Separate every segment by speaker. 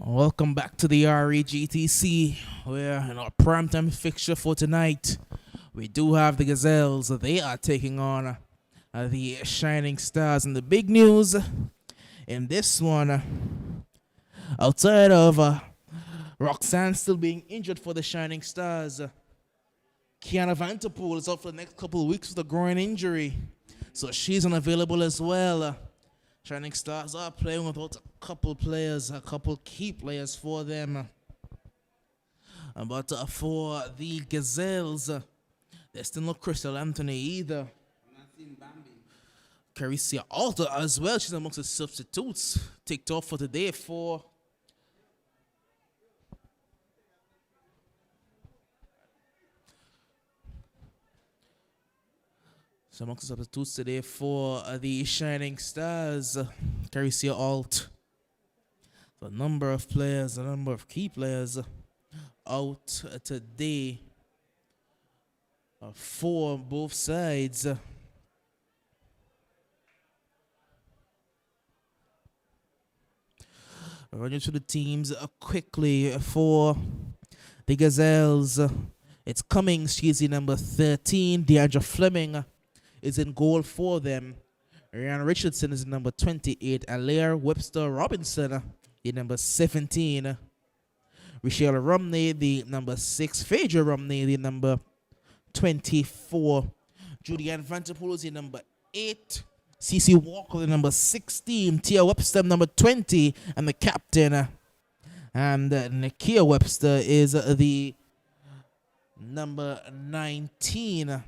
Speaker 1: Welcome back to the REGTC, where in our primetime fixture for tonight, we do have the Gazelles. They are taking on the Shining Stars. And the big news in this one, outside of Roxanne still being injured for the Shining Stars, Kiana Vanterpool is out for the next couple of weeks with a groin injury, so she's unavailable as well. Shining Stars are playing without a couple players, a couple key players for them. But for the Gazelles, there's still no Crystal Anthony either.
Speaker 2: I'm not seeing Bambi.
Speaker 1: Caricia Alter as well. She's amongst the substitutes. Ticked off for today for amongst the substitutes today for the Shining Stars. Caricia Alt. The number of players, the number of key players out today for both sides. Running through the teams quickly for the Gazelles. It's Cummings, she's the number 13. Deandra Fleming is in goal for them. Ryan Richardson is number 28. Alaire Webster Robinson, the number 17. Rochelle Romney, the number 6. Phaedra Romney, the number 24. Julianne Vanterpool is the number 8. Cece Walker, the number 16. Tia Webster, number 20. And the captain. And Nakia Webster is the number 19.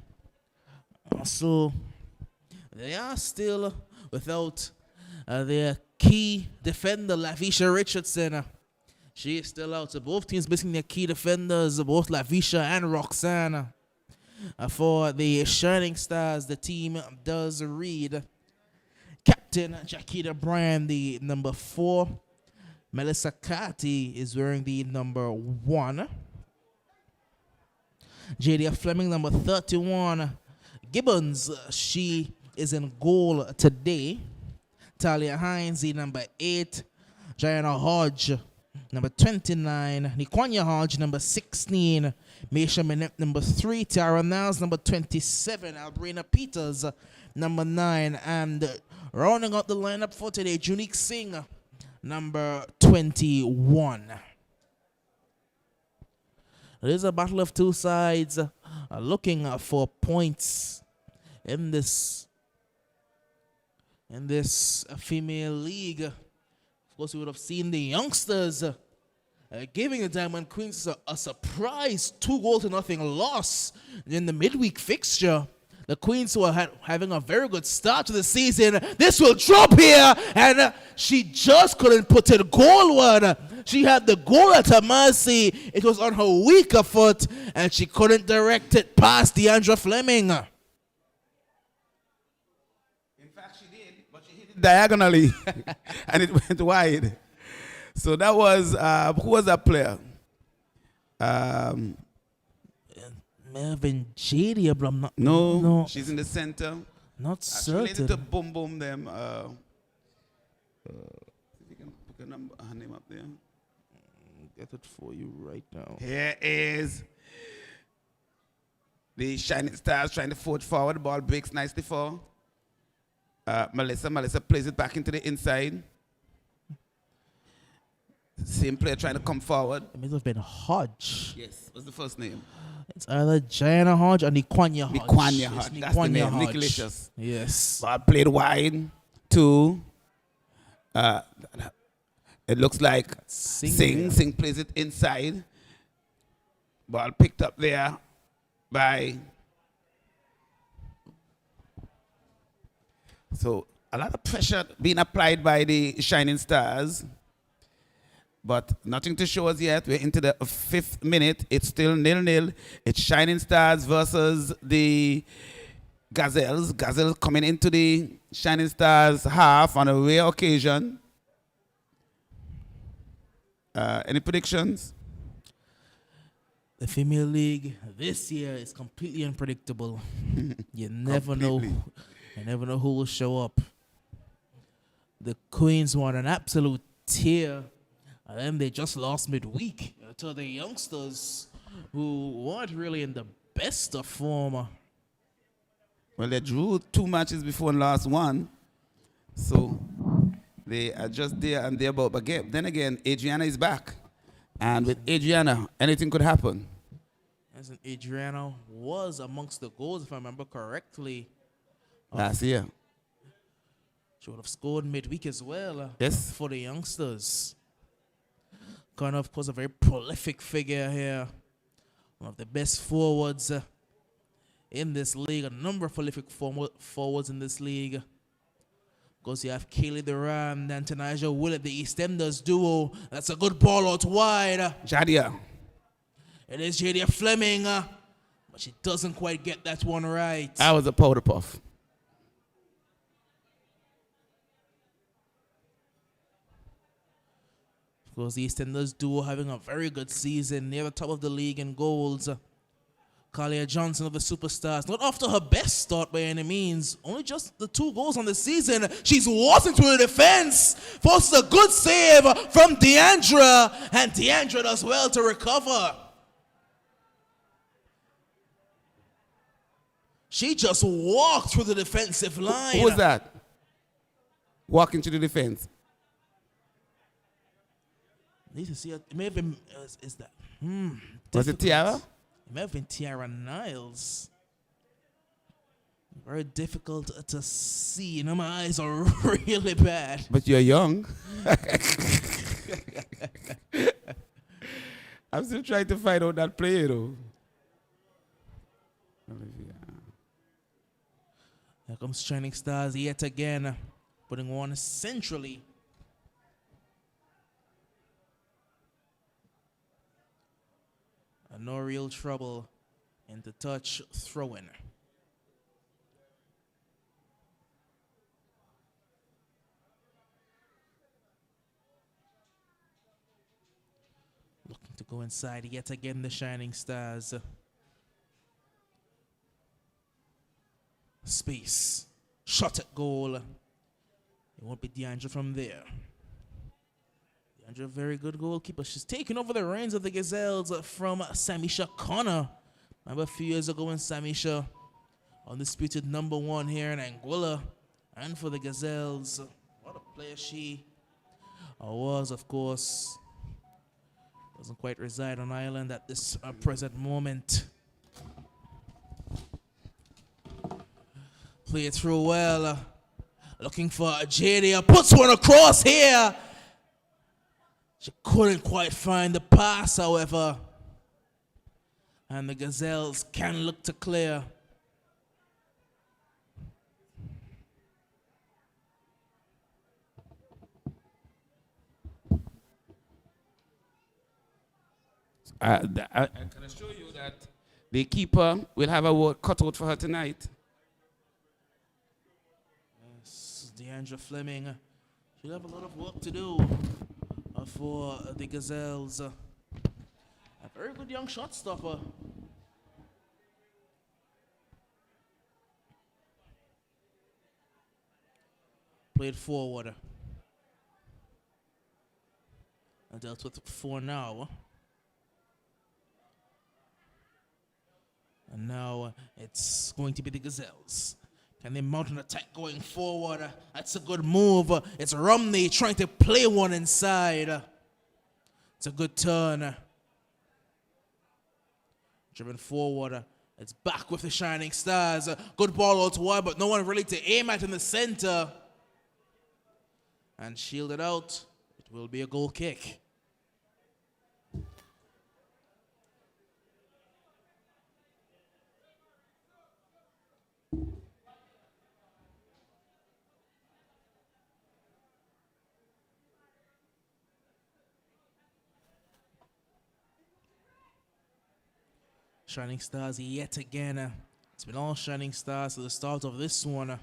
Speaker 1: So they are still without their key defender, Lavisha Richardson. She is still out. So both teams missing their key defenders, both Lavisha and Roxanne. For the Shining Stars, the team does read Captain Jaquita Bryan, the number 4. Melissa Carty is wearing the number 1. Jadia Fleming, number 31. Gibbons, she is in goal today. Talia Hines, the number 8. Diana Hodge, number 29. Nikwanya Hodge, number 16. Maisha Minette, number 3. Tara Niles, number 27. Albrina Peters, number 9. And rounding out the lineup for today, Junique Singh, number 21. It is a battle of two sides looking for points in this female league. Of course, we would have seen the youngsters giving the Diamond Queens a surprise 2-0 loss in the midweek fixture. The Queens who are having a very good start to the season. This will drop here, and she just couldn't put it goalward. She had the goal at her mercy. It was on her weaker foot, and she couldn't direct it past Deandra Fleming.
Speaker 2: In fact, she did, but she hit it diagonally, and it went wide. So that was, who was that player?
Speaker 1: Melvin Jadia, but I'm not.
Speaker 2: No, she's in the center.
Speaker 1: Not
Speaker 2: She related to
Speaker 1: certain.
Speaker 2: Boom Boom them. If you can put her name up there.
Speaker 1: Get it for you right now.
Speaker 2: Here is the Shining Stars trying to forge forward. The ball breaks nicely for Melissa. Melissa plays it back into the inside. Same player trying to come forward.
Speaker 1: It may have been Hodge.
Speaker 2: Yes, what's the first name?
Speaker 1: It's either Diana Hodge or Nikwanya Hodge.
Speaker 2: Nikwanya
Speaker 1: It's
Speaker 2: Hodge. That's the
Speaker 1: Nikwanya
Speaker 2: name.
Speaker 1: Hodge.
Speaker 2: Nicolicious.
Speaker 1: Yes.
Speaker 2: Ball played wide to, it looks like
Speaker 1: Singh.
Speaker 2: Singh plays it inside. Ball picked up there by, so a lot of pressure being applied by the Shining Stars, but nothing to show us yet. We're into the 5th minute. It's still 0-0. It's Shining Stars versus the Gazelles. Gazelles coming into the Shining Stars half on a rare occasion. Any predictions?
Speaker 1: The female league this year is completely unpredictable. You never know. You never know who will show up. The Queens were on an absolute tear And then they just lost midweek to the youngsters who weren't really in the best of form.
Speaker 2: Well, they drew 2 matches before and lost one. So they are just there and thereabout. But then again, Adriana is back. And with Adriana, anything could happen.
Speaker 1: As in Adriana was amongst the goals, if I remember correctly.
Speaker 2: Last year.
Speaker 1: She would have scored midweek as well
Speaker 2: Yes.
Speaker 1: for the youngsters. Kind of course, a very prolific figure here. One of the best forwards in this league. A number of prolific forwards in this league. Because you have Kaylee Duran and Tanaja Willett, the EastEnders duo. That's a good ball out wide.
Speaker 2: Jadia.
Speaker 1: It is Jadia Fleming. But she doesn't quite get that one right.
Speaker 2: I was a powder puff.
Speaker 1: Because the EastEnders duo having a very good season, near the top of the league in goals. Kalia Johnson of the Superstars, not after her best start by any means, only just the 2 goals on the season. She's walked into the defense, forces a good save from Deandra, and Deandra does well to recover. She just walked through the defensive line.
Speaker 2: Who was that? Walking to the defense.
Speaker 1: Need to see it. It may have been. Is that?
Speaker 2: Was it Tiara?
Speaker 1: It may have been Tiara Niles. Very difficult to see. You know, my eyes are really bad.
Speaker 2: But you're young. I'm still trying to find out that player, though.
Speaker 1: Here comes Shining Stars yet again, putting one centrally. And no real trouble in the touch throw-in. Looking to go inside yet again, the Shining Stars. Space. Shot at goal. It won't be Deandra from there. Deandra, a very good goalkeeper. She's taken over the reins of the Gazelles from Samisha Connor. Remember a few years ago when Samisha, undisputed #1 here in Anguilla, and for the Gazelles, what a player she was, of course. Doesn't quite reside on Ireland at this present moment. Play it through well. Looking for Jadia. Puts one across here. She couldn't quite find the pass, however. And the Gazelles can look to clear.
Speaker 2: I can assure you that the keeper will have a work cut out for her tonight.
Speaker 1: Yes, Deandra Fleming. She'll have a lot of work to do for the Gazelles. A very good young shot stopper. Played forward. And dealt with for now. And now it's going to be the Gazelles. Can they mount an attack going forward? That's a good move. It's Romney trying to play one inside. It's a good turn. Driven forward. It's back with the Shining Stars. Good ball out wide, but no one really to aim at in the center. And shielded out. It will be a goal kick. Shining Stars yet again. It's been all Shining Stars at the start of this one.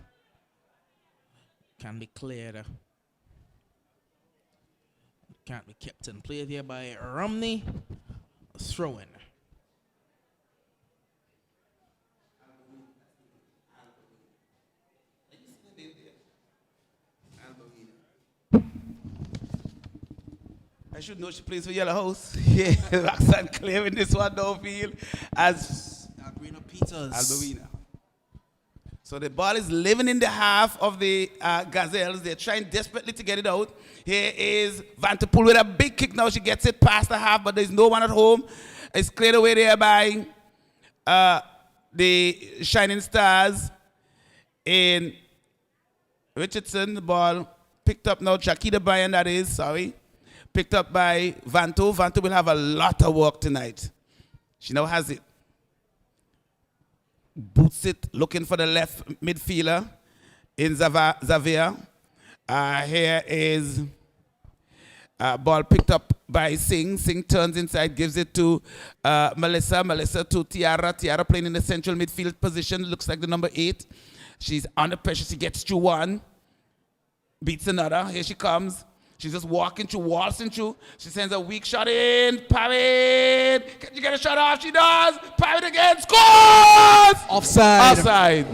Speaker 1: Can be cleared. Can't be kept in play here by Romney. Throw in.
Speaker 2: I should know she plays for Yellow House. Yeah, Roxanne clearing this one downfield as
Speaker 1: Alberina Peters.
Speaker 2: Alberina. So the ball is living in the half of the Gazelles. They're trying desperately to get it out. Here is Vanterpool with a big kick now. She gets it past the half, but there's no one at home. It's cleared away there by the Shining Stars in Richardson. The ball picked up now. Shakita Bryan, that is, sorry. Picked up by Vanto. Vanto will have a lot of work tonight. She now has it. Boots it, looking for the left midfielder in Xavier. Here is ball picked up by Singh. Singh turns inside, gives it to Melissa. Melissa to Tiara. Tiara playing in the central midfield position. Looks like the number 8. She's under pressure. She gets through one. Beats another. Here she comes. She's just walking through, waltzing through. She sends a weak shot in. Parade. Can you get a shot off? She does. Parade again. Scores!
Speaker 1: Offside.
Speaker 2: Offside.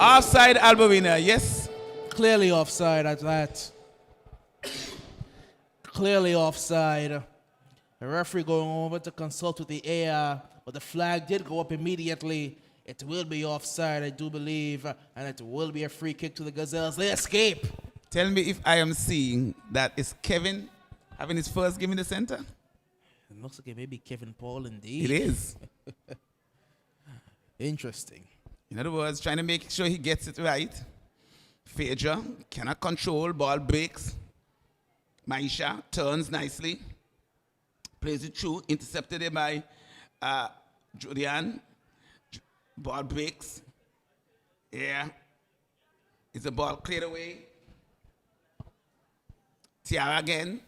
Speaker 2: Offside, Alberina. Yes.
Speaker 1: Clearly offside at that. Clearly offside. The referee going over to consult with the AR, but the flag did go up immediately. It will be offside, I do believe, and it will be a free kick to the Gazelles. They escape.
Speaker 2: Tell me if I am seeing that is Kevin having his first game in the center?
Speaker 1: It looks like it may be Kevin Paul indeed.
Speaker 2: It is.
Speaker 1: Interesting.
Speaker 2: In other words, trying to make sure he gets it right. Phaedra cannot control, ball breaks. Maisha turns nicely. Plays it through, intercepted it by Julian. Ball breaks. Yeah. It's a ball cleared away. Tiara again.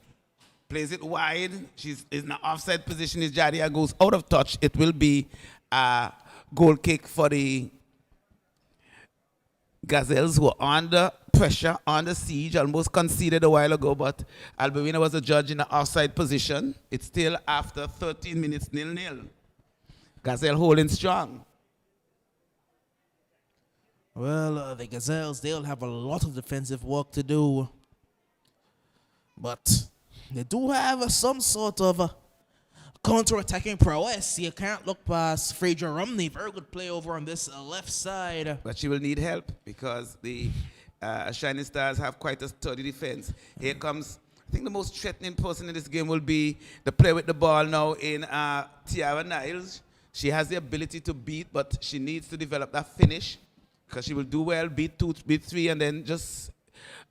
Speaker 2: Plays it wide. She's in an offside position. As Jadia goes out of touch, it will be a goal kick for the Gazelles, who are under pressure, under siege, almost conceded a while ago, but Alberina was a judge in the offside position. It's still after 13 minutes, 0-0. Gazelle holding strong.
Speaker 1: Well, the Gazelles, they'll have a lot of defensive work to do. But they do have some sort of counter-attacking prowess. You can't look past Phaedra Romney. Very good play over on this left side.
Speaker 2: But she will need help because the Shining Stars have quite a sturdy defense. Here comes, I think the most threatening person in this game will be the player with the ball now in Tiara Niles. She has the ability to beat, but she needs to develop that finish because she will do well, beat 2, beat 3, and then just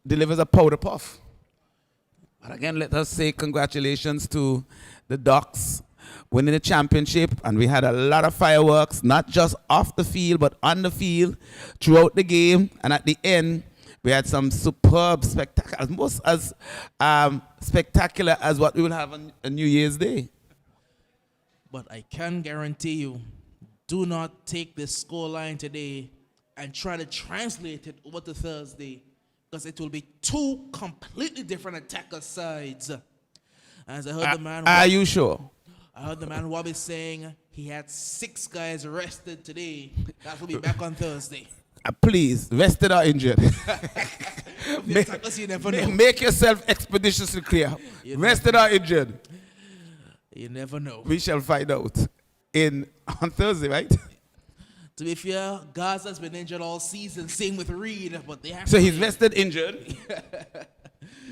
Speaker 2: delivers a powder puff. But again, let us say congratulations to the Ducks winning the championship. And we had a lot of fireworks, not just off the field, but on the field throughout the game. And at the end, we had some superb spectacle, almost as spectacular as what we will have on New Year's Day.
Speaker 1: But I can guarantee you, do not take this scoreline today and try to translate it over to Thursday, because it will be 2 completely different attacker sides. As I heard the man...
Speaker 2: Are you sure?
Speaker 1: I heard the man Wobby saying he had 6 guys arrested today. That will be back on Thursday.
Speaker 2: Please, rested or injured.
Speaker 1: You never know.
Speaker 2: Make yourself expeditiously clear. Rested or injured.
Speaker 1: You never know.
Speaker 2: We shall find out on Thursday, right?
Speaker 1: To be fair, Gaza's been injured all season. Same with Reed, but they have.
Speaker 2: So he's rested injured.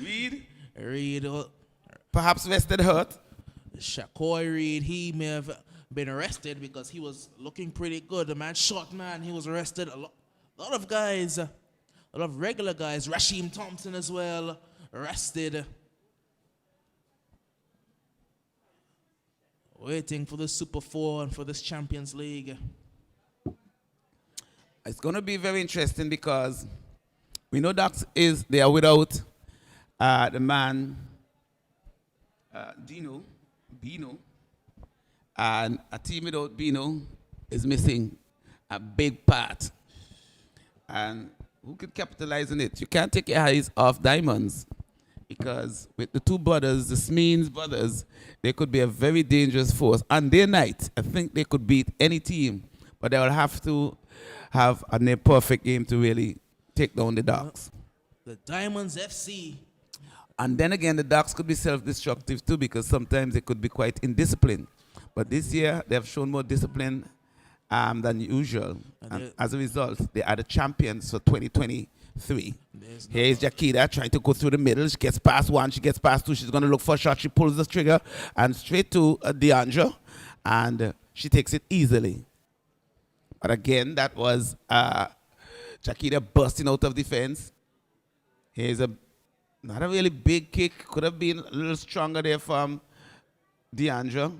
Speaker 1: Reed.
Speaker 2: Perhaps rested hurt.
Speaker 1: Shakoy Reed, he may have been arrested because he was looking pretty good. The man, short man, he was arrested. A lot of guys, a lot of regular guys. Rasheem Thompson as well, arrested. Waiting for the Super 4 and for this Champions League.
Speaker 2: It's going to be very interesting because we know Ducks they are without the man Bino, and a team without Bino is missing a big part. And who could capitalize on it? You can't take your eyes off Diamonds, because with the 2 brothers, the Smeens brothers, they could be a very dangerous force. On their night, I think they could beat any team, but they will have to have a near perfect game to really take down the Ducks.
Speaker 1: The Diamonds FC.
Speaker 2: And then again, the Ducks could be self-destructive too because sometimes they could be quite indisciplined. But this year, they have shown more discipline than usual. And as a result, they are the champions for 2023. Here is Jakita trying to go through the middle. She gets past one, she gets past two. She's going to look for a shot. She pulls the trigger and straight to DeAndre. And she takes it easily. But again, that was Jakita bursting out of defense. Here's not a really big kick. Could have been a little stronger there from DeAndre.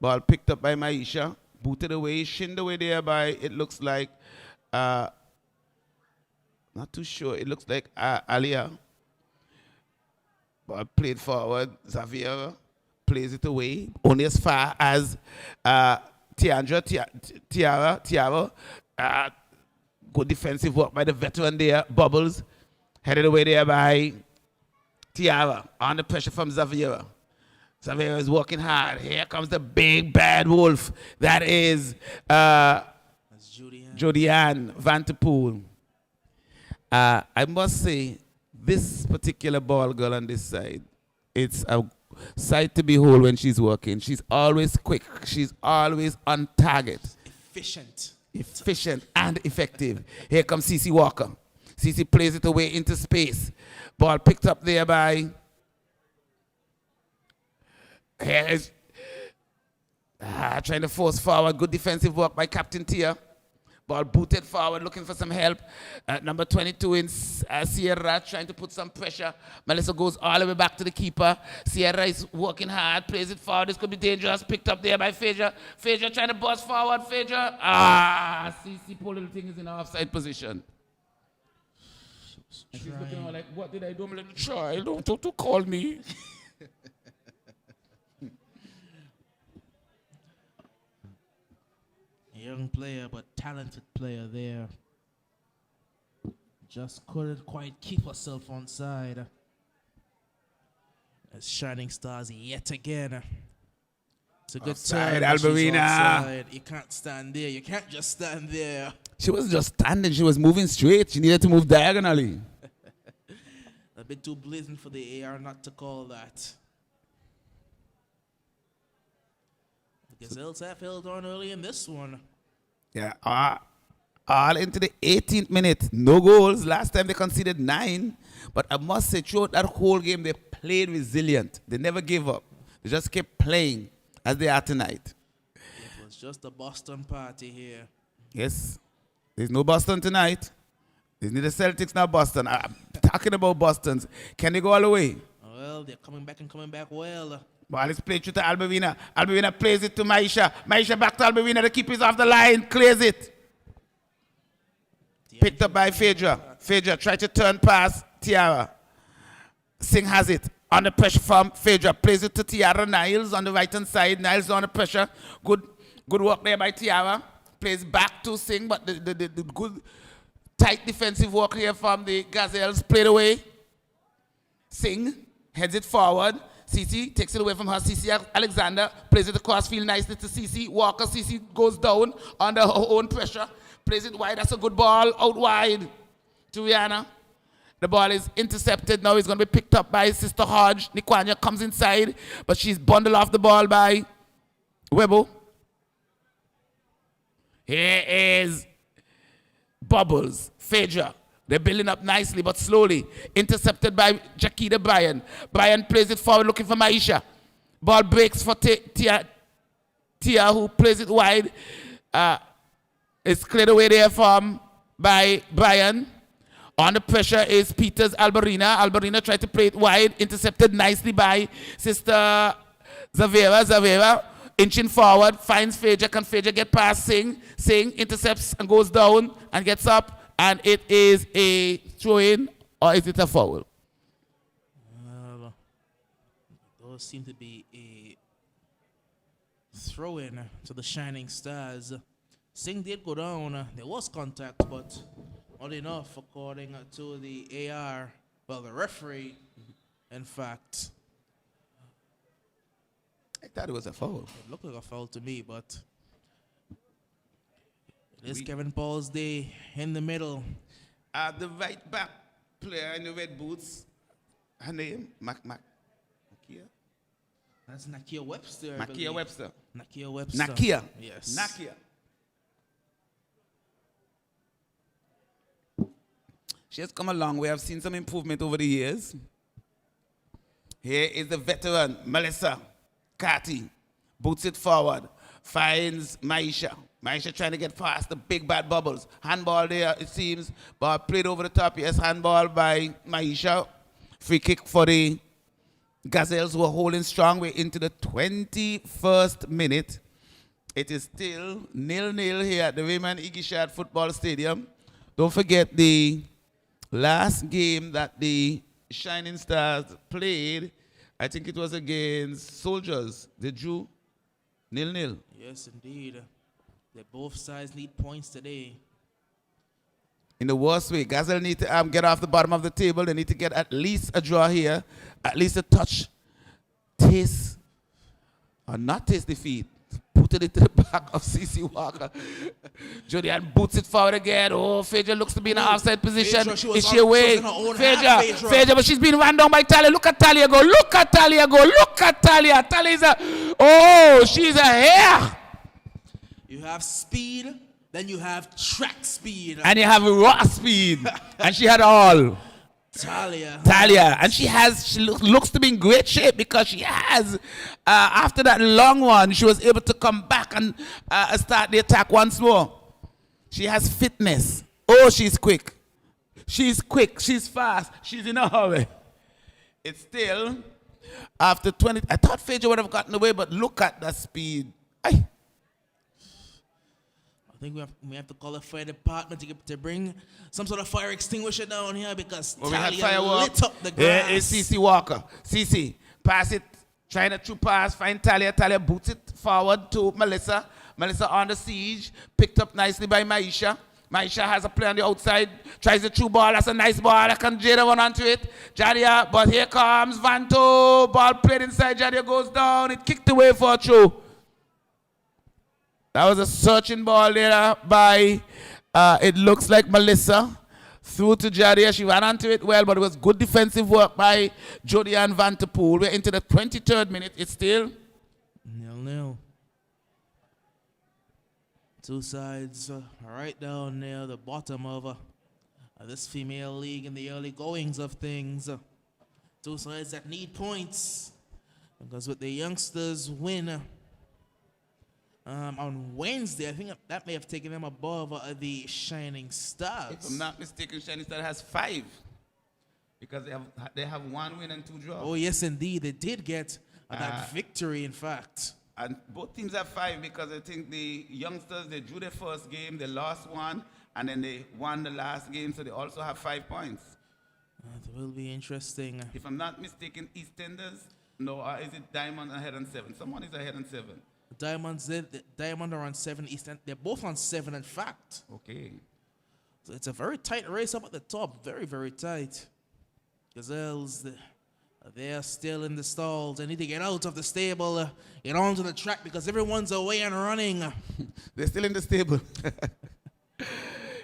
Speaker 2: Ball picked up by Maisha. Booted away, shinned away there by, it looks like, not too sure. It looks like Alia. Ball played forward. Xavier plays it away. Only as far as Tiara. Good defensive work by the veteran there. Bubbles. Headed away there by Tiara. Under pressure from Xavier. Xavier is working hard. Here comes the big bad wolf. That is Jodianne Vanterpool. I must say, this particular ball girl on this side, it's a sight to behold when she's working. She's always quick. She's always on target. Efficient and effective. Here comes Cece Walker. Cece plays it away into space. Ball picked up there by... Here is trying to force forward. Good defensive work by Captain Tia. Ball booted forward, looking for some help. Number 22 in Sierra, trying to put some pressure. Melissa goes all the way back to the keeper. Sierra is working hard, plays it forward. This could be dangerous. Picked up there by Phaedra. Phaedra trying to bust forward. Phaedra. CC poor little thing is in an offside position. And she's looking at like, what did I do? I'm like, child, don't call me.
Speaker 1: Young player, but talented player there. Just couldn't quite keep herself on side. As Shining Stars yet again. It's a good
Speaker 2: Offside,
Speaker 1: turn.
Speaker 2: Alberina.
Speaker 1: You can't stand there. You can't just stand there.
Speaker 2: She was just standing. She was moving straight. She needed to move diagonally.
Speaker 1: A bit too blazing for the AR not to call that. The Gazelles have held on early in this one.
Speaker 2: Yeah, all into the 18th minute. No goals. Last time they conceded 9. But I must say, throughout that whole game, they played resilient. They never gave up. They just kept playing as they are tonight.
Speaker 1: It was just a Boston party here.
Speaker 2: Yes. There's no Boston tonight. There's neither Celtics nor Boston. I'm talking about Bostons. Can they go all the way?
Speaker 1: Well, they're coming back and coming back well.
Speaker 2: Ball is played through to Alberina. Alberina plays it to Maisha. Maisha back to Alberina. The keeper is off the line. Clears it. Picked up by Phaedra. Phaedra tried to turn past Tiara. Singh has it. Under pressure from Phaedra. Plays it to Tiara. Niles on the right-hand side. Niles under pressure. Good work there by Tiara. Plays back to Singh, but the good tight defensive work here from the Gazelles. Played away. Singh heads it forward. Cece takes it away from her. Cece Alexander plays it across field nicely to Cece Walker. Cece goes down under her own pressure. Plays it wide. That's a good ball out wide to Rihanna. The ball is intercepted. Now it's going to be picked up by Sister Hodge. Nikwanya comes inside, but she's bundled off the ball by Webo. Here is Bubbles. Phaedra. They're building up nicely, but slowly. Intercepted by Jakita Bryan. Bryan plays it forward, looking for Maisha. Ball breaks for Tia, who plays it wide. It's cleared away there by Bryan. Under pressure is Peters Alberina. Alberina tried to play it wide. Intercepted nicely by Sister Zavera. Zavera inching forward. Finds Phaedra. Can Phaedra get past Singh? Singh intercepts and goes down and gets up. And it is a throw-in, or is it a foul?
Speaker 1: Those seem to be a throw-in to the Shining Stars. Singh did go down. There was contact, but not enough, according to the AR. Well, the referee, in fact.
Speaker 2: I thought it was a foul.
Speaker 1: It looked like a foul to me, but... It is Kevin Paul's day in the middle.
Speaker 2: The right back player in the red boots, Her name? Nakia?
Speaker 1: That's Nakia Webster.
Speaker 2: Nakia Webster.
Speaker 1: Nakia Webster.
Speaker 2: Nakia.
Speaker 1: Yes.
Speaker 2: Nakia. She has come a long way. I've seen some improvement over the years. Here is the veteran, Melissa Carty. Boots it forward. Finds Maisha. Maisha trying to get past the big bad bubbles. Handball there, it seems. But played over the top. Yes, handball by Maisha. Free kick for the Gazelles who are holding strong. We're into the 21st minute. It is still 0-0 here at the Raymond Igishad Football Stadium. Don't forget the last game that the Shining Stars played, I think it was against Soldiers. They drew 0-0.
Speaker 1: Yes, indeed. Both sides need points today.
Speaker 2: In the worst way, Gazelle need to get off the bottom of the table. They need to get at least a draw here, at least a touch, taste, or not taste defeat. Put it into the back of CC Walker. Julian boots it forward again. Oh, Phaedra looks to be in an offside position. Is she away? Phaedra, but she's been run down by Talia. Look at Talia go. Look at Talia go. Look at Talia. Talia's she's a hare.
Speaker 1: You have speed, then you have track speed.
Speaker 2: And you have raw speed. And she had all. Talia, and she looks to be in great shape because she has, after that long one, she was able to come back and start the attack once more. She has fitness. Oh, she's quick. She's quick. She's fast. She's in a hurry. It's still, after 20, I thought Phaedra would have gotten away, but look at the speed. Aye.
Speaker 1: I think we have to call a fire department to bring some sort of fire extinguisher down here because Talia lit up the grass.
Speaker 2: Here is CC Walker. CC, pass it, trying a true pass, find Talia. Talia boots it forward to Melissa. Melissa on the siege, picked up nicely by Maisha. Maisha has a play on the outside, tries the true ball. That's a nice ball. I can Jada one onto it. Jadia, but here comes Vanto. Ball played inside. Jadia goes down. It kicked away for a throw. That was a searching ball there by, it looks like Melissa. Through to Jadia. She ran onto it well, but it was good defensive work by Jodianne Vanterpool. We're into the 23rd minute. It's still
Speaker 1: 0-0. Two sides right down near the bottom of this female league in the early goings of things. Two sides that need points. Because with the youngsters win on Wednesday, I think that may have taken them above the Shining Stars.
Speaker 2: If I'm not mistaken, Shining Stars has 5. Because they have 1 win and 2 draws.
Speaker 1: Oh, yes, indeed. They did get that victory, in fact.
Speaker 2: And both teams have 5 because I think the youngsters, they drew their first game, they lost 1, and then they won the last game, so they also have 5 points.
Speaker 1: It will be interesting.
Speaker 2: If I'm not mistaken, EastEnders, no, or is it Diamond ahead on 7? Someone is ahead on 7.
Speaker 1: Diamond are on 7, Eastern. They're both on 7, in fact.
Speaker 2: Okay.
Speaker 1: So it's a very tight race up at the top. Very, very tight. Gazelles, they're still in the stalls. They need to get out of the stable, get onto the track because everyone's away and running.
Speaker 2: They're still in the stable.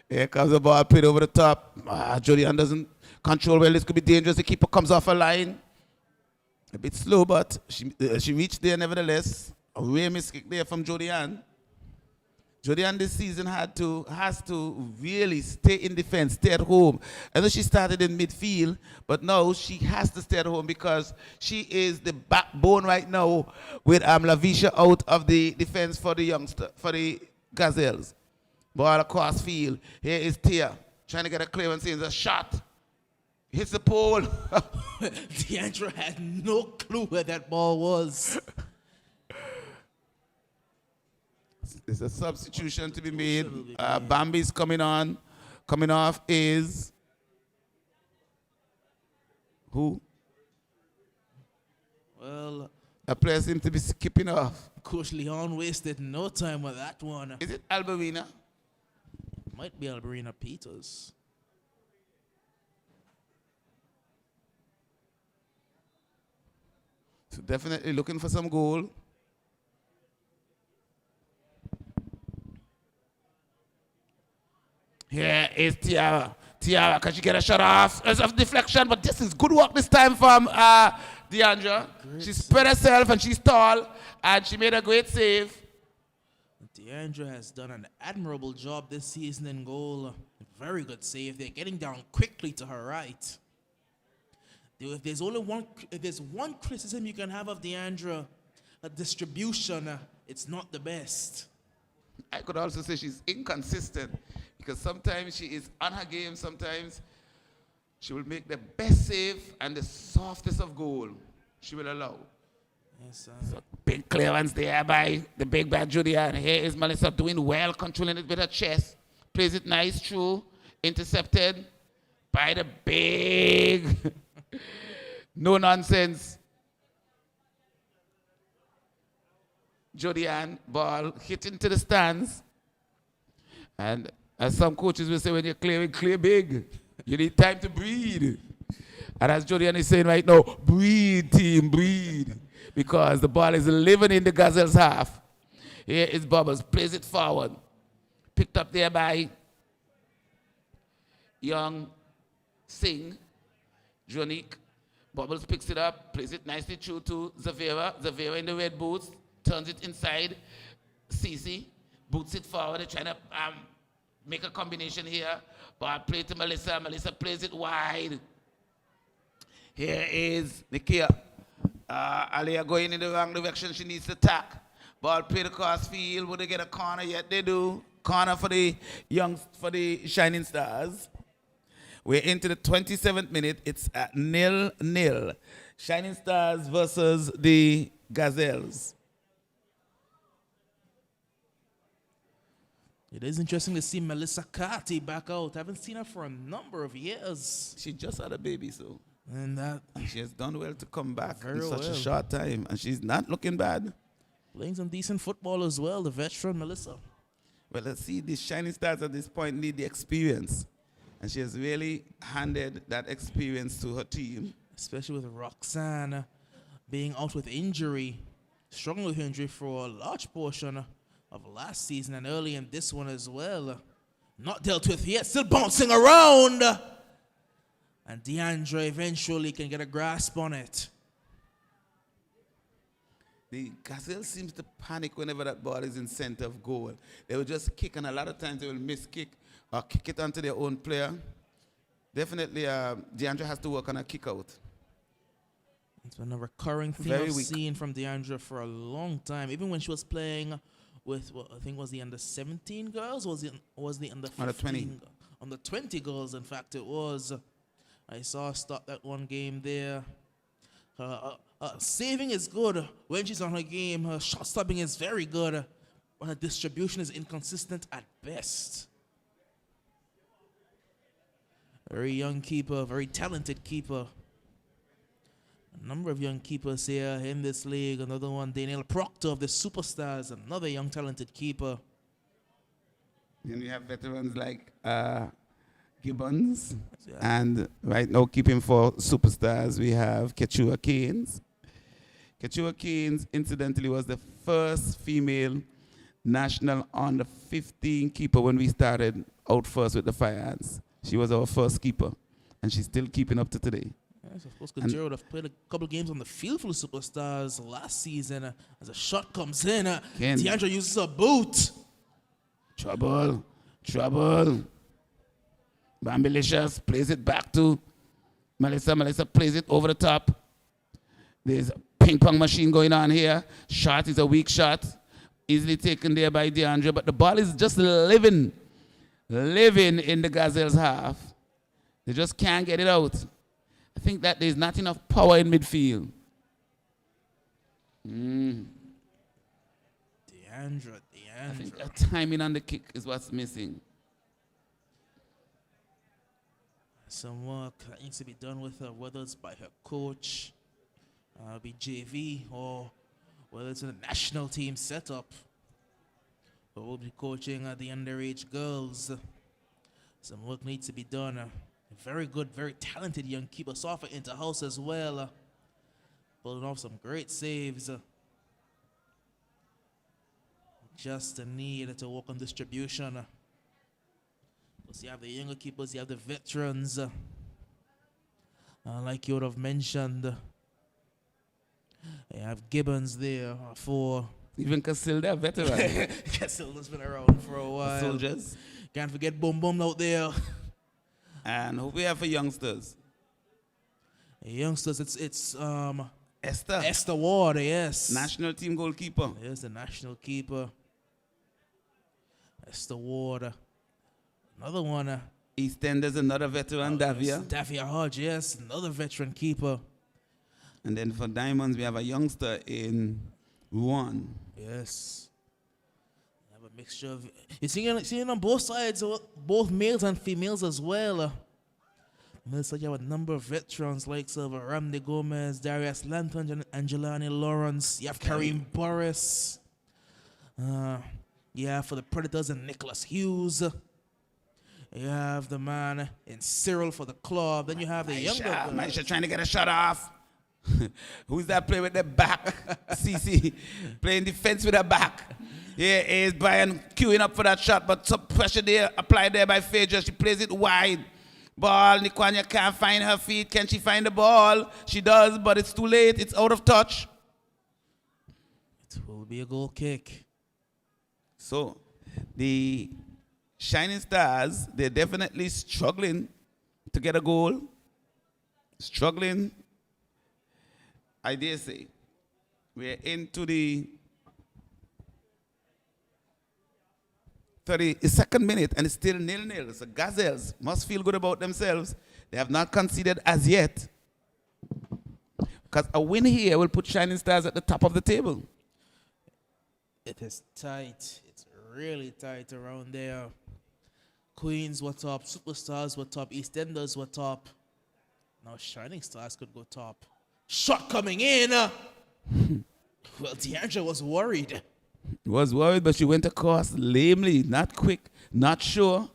Speaker 2: Here comes the ball played over the top. Jodianne doesn't control well. This could be dangerous. The keeper comes off a line. A bit slow, but she reached there nevertheless. A rare mistake there from Jodianne. Jodianne this season has to really stay in defense, stay at home. I know she started in midfield, but now she has to stay at home because she is the backbone right now with Lavisha out of the defense for the Gazelles. Ball across field. Here is Tia trying to get a clearance in. It's a shot. Hits the pole.
Speaker 1: Deandra had no clue where that ball was.
Speaker 2: There's a substitution to be made. Bambi's coming on. Coming off is who?
Speaker 1: Well,
Speaker 2: a player seems to be skipping off.
Speaker 1: Coach Leon wasted no time with that one.
Speaker 2: Is it Alberina?
Speaker 1: Might be Alberina Peters.
Speaker 2: So definitely looking for some goal. Here is Tia Tiara, can she get a shot off? There's a deflection, but this is good work this time from Deandra. She spread herself and she's tall, and she made a great save.
Speaker 1: Deandra has done an admirable job this season in goal. Very good save. They're getting down quickly to her right. If there's one criticism you can have of Deandra, a distribution, it's not the best.
Speaker 2: I could also say she's inconsistent because sometimes she is on her game, sometimes she will make the best save and the softest of goal she will allow.
Speaker 1: Yes,
Speaker 2: so big clearance there by the big bad Judy, and here is Melissa doing well, controlling it with her chest. Plays it nice through, intercepted by the big, no nonsense Jody Ann. Ball hit into the stands. And as some coaches will say, when you're clearing, clear big. You need time to breathe. And as Jody Ann is saying right now, breathe, team, breathe. Because the ball is living in the Gazelles half. Here is Bubbles, plays it forward. Picked up there by Young Singh, Jonique. Bubbles picks it up, plays it nicely through to Zavira. Zavira in the red boots, turns it inside. Cece boots it forward. They're trying to make a combination here. Ball play to Melissa. Melissa plays it wide. Here is Nikia. Alia going in the wrong direction. She needs to tack. Ball played across field. Would they get a corner yet? They do. Corner for the Shining Stars. We're into the 27th minute. It's at 0-0. Shining Stars versus the Gazelles.
Speaker 1: It is interesting to see Melissa Carty back out. I haven't seen her for a number of years.
Speaker 2: She just had a baby, so.
Speaker 1: And
Speaker 2: she has done well to come back in
Speaker 1: very
Speaker 2: such a short time. And she's not looking bad.
Speaker 1: Playing some decent football as well, the veteran Melissa.
Speaker 2: Well, let's see, the Shining Stars at this point need the experience. And she has really handed that experience to her team.
Speaker 1: Especially with Roxanne being out with injury, struggling with injury for a large portion of last season and early in this one as well. Not dealt with yet, still bouncing around. And Deandra eventually can get a grasp on it.
Speaker 2: The Gazelle seems to panic whenever that ball is in center of goal. They will just kick, and a lot of times they will miss kick or kick it onto their own player. Definitely, Deandra has to work on a kick out.
Speaker 1: It's been a recurring theme I've seen from Deandra for a long time. Even when she was playing with, what I think was the under-17 girls, was the under-15?
Speaker 2: Under-20.
Speaker 1: Under-20 girls, in fact, it was. I saw her start that one game there. Saving is good when she's on her game. Her shot stopping is very good. But her distribution is inconsistent at best. Very young keeper, very talented keeper. A number of young keepers here in this league. Another one, Daniel Proctor of the Superstars, another young talented keeper.
Speaker 2: Then we have veterans like Gibbons. Yeah. And right now, keeping for Superstars, we have Keturah Keynes. Keturah Keynes, incidentally, was the first female national under-15 keeper when we started out first with the Fire Ants. She was our first keeper, and she's still keeping up to today.
Speaker 1: Yes, of course, Keturah would have played a couple of games on the field for the Superstars last season. As a shot comes in, Deandra uses a boot.
Speaker 2: Trouble. Bambilicious plays it back to Melissa. Melissa plays it over the top. There's a ping-pong machine going on here. Shot is a weak shot. Easily taken there by Deandra, but the ball is just living in the Gazelles half. They just can't get it out. I think that there's not enough power in midfield.
Speaker 1: Deandra.
Speaker 2: I think the timing on the kick is what's missing.
Speaker 1: Some work that needs to be done with her, whether it's by her coach, be JV, or whether it's in a national team setup. But we'll be coaching the underage girls. Some work needs to be done. Very good, very talented young keeper. Saw her into house as well. Pulling off some great saves. Just a need to work on distribution. You have the younger keepers, you have the veterans. Like you would have mentioned, you have Gibbons there for.
Speaker 2: Even Casilda, veteran.
Speaker 1: Casilda's been around for a while.
Speaker 2: Soldiers.
Speaker 1: Can't forget Boom Boom out there.
Speaker 2: And who we have for youngsters?
Speaker 1: Youngsters, it's
Speaker 2: Esther
Speaker 1: Ward, yes.
Speaker 2: national team goalkeeper.
Speaker 1: Yes, the national keeper. Esther Ward. Another one.
Speaker 2: EastEnders, another veteran, Davia.
Speaker 1: Davia Hodge, yes, another veteran keeper.
Speaker 2: And then for Diamonds, we have a youngster in Rouen.
Speaker 1: Yes. Have a mixture of. You're seeing on both sides, both males and females as well. Looks like you have a number of veterans like Ramdi Gomez, Darius Lanton, Angelani Lawrence. You have Kareem Boris. Yeah, for the Predators and Nicholas Hughes. You have the man in Cyril for the club. Then you have the younger guys.
Speaker 2: Maisha trying to get a shot off. Who's that playing with the back? CC playing defense with the back. Here is Brian queuing up for that shot, but some pressure there applied there by Phaedra. She plays it wide. Ball, Nikwanya can't find her feet. Can she find the ball? She does, but it's too late. It's out of touch.
Speaker 1: It will be a goal kick.
Speaker 2: So, the Shining Stars, they're definitely struggling to get a goal. Struggling, I dare say. We're into the 32nd minute and it's still 0-0. So Gazelles must feel good about themselves. They have not conceded as yet. Because a win here will put Shining Stars at the top of the table.
Speaker 1: It is tight. It's really tight around there. Queens were top, Superstars were top, EastEnders were top. Now Shining Stars could go top. Shot coming in. Well, Deandra was worried.
Speaker 2: Was worried, but she went across lamely, not quick, not sure.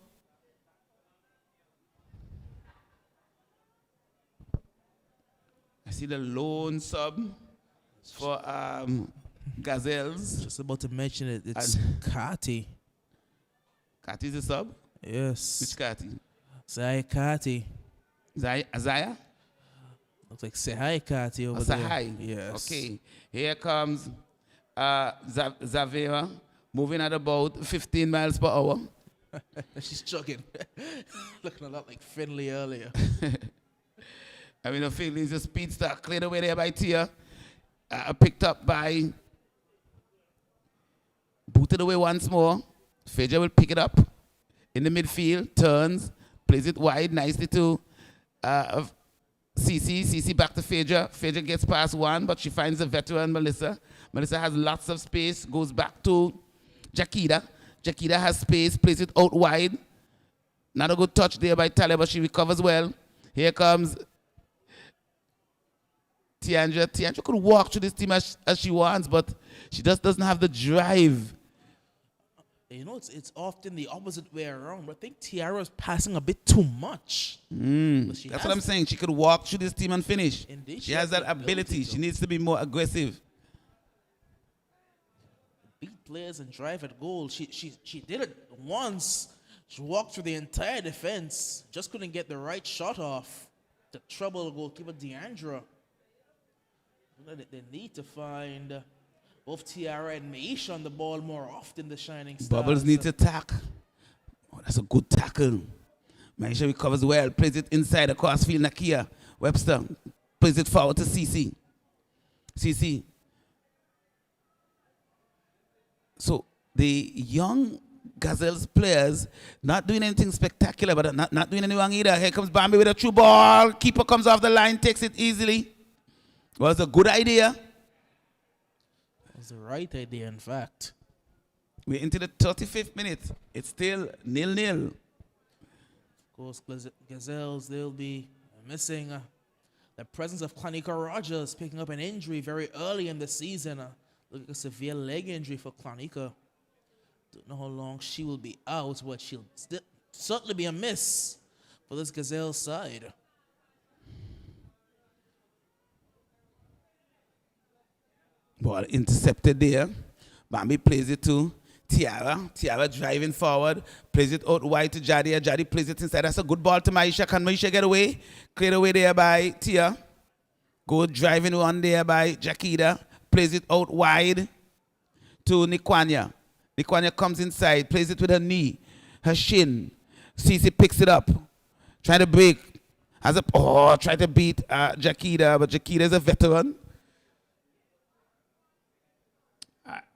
Speaker 2: I see the lone sub for Gazelles.
Speaker 1: Just about to mention it. It's Kati.
Speaker 2: Kati's the sub?
Speaker 1: Yes.
Speaker 2: Which Kati?
Speaker 1: Say Kati.
Speaker 2: Azaya?
Speaker 1: Looks like Sehai Kati over there.
Speaker 2: Sehai.
Speaker 1: Yes.
Speaker 2: Okay. Here comes Zavera moving at about 15 miles per hour.
Speaker 1: She's jogging. Looking a lot like Finley earlier.
Speaker 2: I mean, the Finley's a speedster cleared away there by Tia. Picked up by. Booted away once more. Phaedra will pick it up in the midfield, turns, plays it wide nicely to CC. CC back to Phaedra. Phaedra gets past one, but she finds the veteran Melissa. Melissa has lots of space, goes back to Jakida. Jakida has space, plays it out wide. Not a good touch there by Talia, but she recovers well. Here comes Tiandra. Tiandra could walk through this team as she wants, but she just doesn't have the drive.
Speaker 1: You know, it's often the opposite way around. But I think Tiara's passing a bit too much.
Speaker 2: That's what I'm saying. She could walk through this team and finish.
Speaker 1: Indeed,
Speaker 2: she has that ability. She needs to be more aggressive.
Speaker 1: Beat players and drive at goal. She did it once. She walked through the entire defense. Just couldn't get the right shot off. The trouble goalkeeper Deandra. They need to find both Tiara and Maisha on the ball more often, the Shining Stars.
Speaker 2: Bubbles needs to tack. Oh, that's a good tackle. Maisha recovers well, plays it inside across field. Nakia Webster plays it forward to CC. CC. So the young Gazelles players not doing anything spectacular, but not doing anything wrong either. Here comes Bambi with a true ball. Keeper comes off the line, takes it easily. Was a good idea.
Speaker 1: It was the right idea, in fact.
Speaker 2: We're into the 35th minute. It's still 0-0.
Speaker 1: Of course, Gazelles, they'll be missing the presence of Clonica Rogers, picking up an injury very early in the season. Look like a severe leg injury for Clonica. Don't know how long she will be out, but she'll certainly be a miss for this Gazelle side.
Speaker 2: Ball intercepted there. Bambi plays it to Tiara. Tiara driving forward, plays it out wide to Jadi. Jadi plays it inside. That's a good ball to Maisha. Can Maisha get away? Cleared away there by Tia. Good driving one there by Jakida. Plays it out wide to Nikwanya. Nikwanya comes inside, plays it with her knee, her shin. Cece picks it up, trying to break. Try to beat Jakida, but Jakida is a veteran.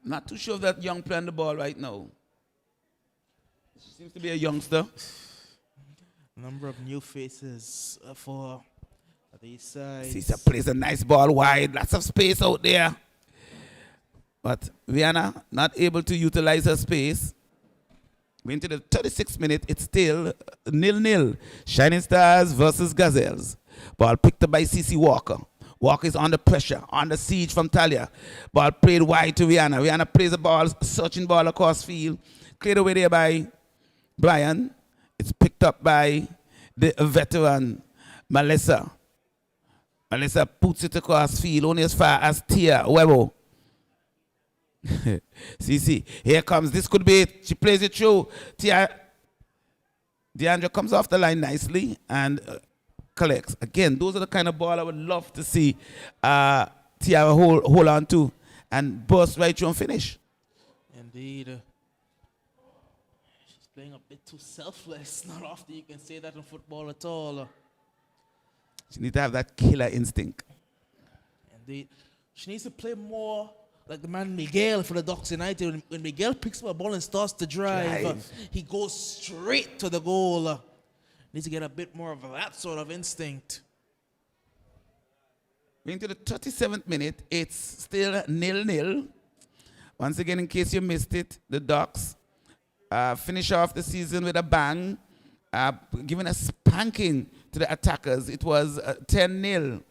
Speaker 2: Not too sure of that young player on the ball right now. She seems to be a youngster.
Speaker 1: Number of new faces for the side.
Speaker 2: Cece plays a nice ball wide, lots of space out there. But Rihanna not able to utilize her space. We're into the 36th minute. It's still 0-0. Shining Stars versus Gazelles. Ball picked up by CC Walker. Walker is under pressure, under siege from Talia. Ball played wide to Rihanna. Rihanna plays the ball, searching ball across field. Cleared away there by Brian. It's picked up by the veteran, Melissa. Melissa puts it across field, only as far as Tia Webo. See, here comes. This could be it. She plays it through. Tia. DeAndre comes off the line nicely and collects. Again, those are the kind of ball I would love to see Tia hold on to and burst right through and finish.
Speaker 1: Indeed. She's playing a bit too selfless. Not often you can say that in football at all.
Speaker 2: She needs to have that killer instinct.
Speaker 1: Indeed. She needs to play more like the man Miguel for the Ducks United. When Miguel picks up a ball and starts to drive. He goes straight to the goal. Needs to get a bit more of that sort of instinct.
Speaker 2: Going to the 37th minute, it's still 0-0. Once again, in case you missed it, the Ducks finish off the season with a bang, giving a spanking to the attackers. It was 10-0.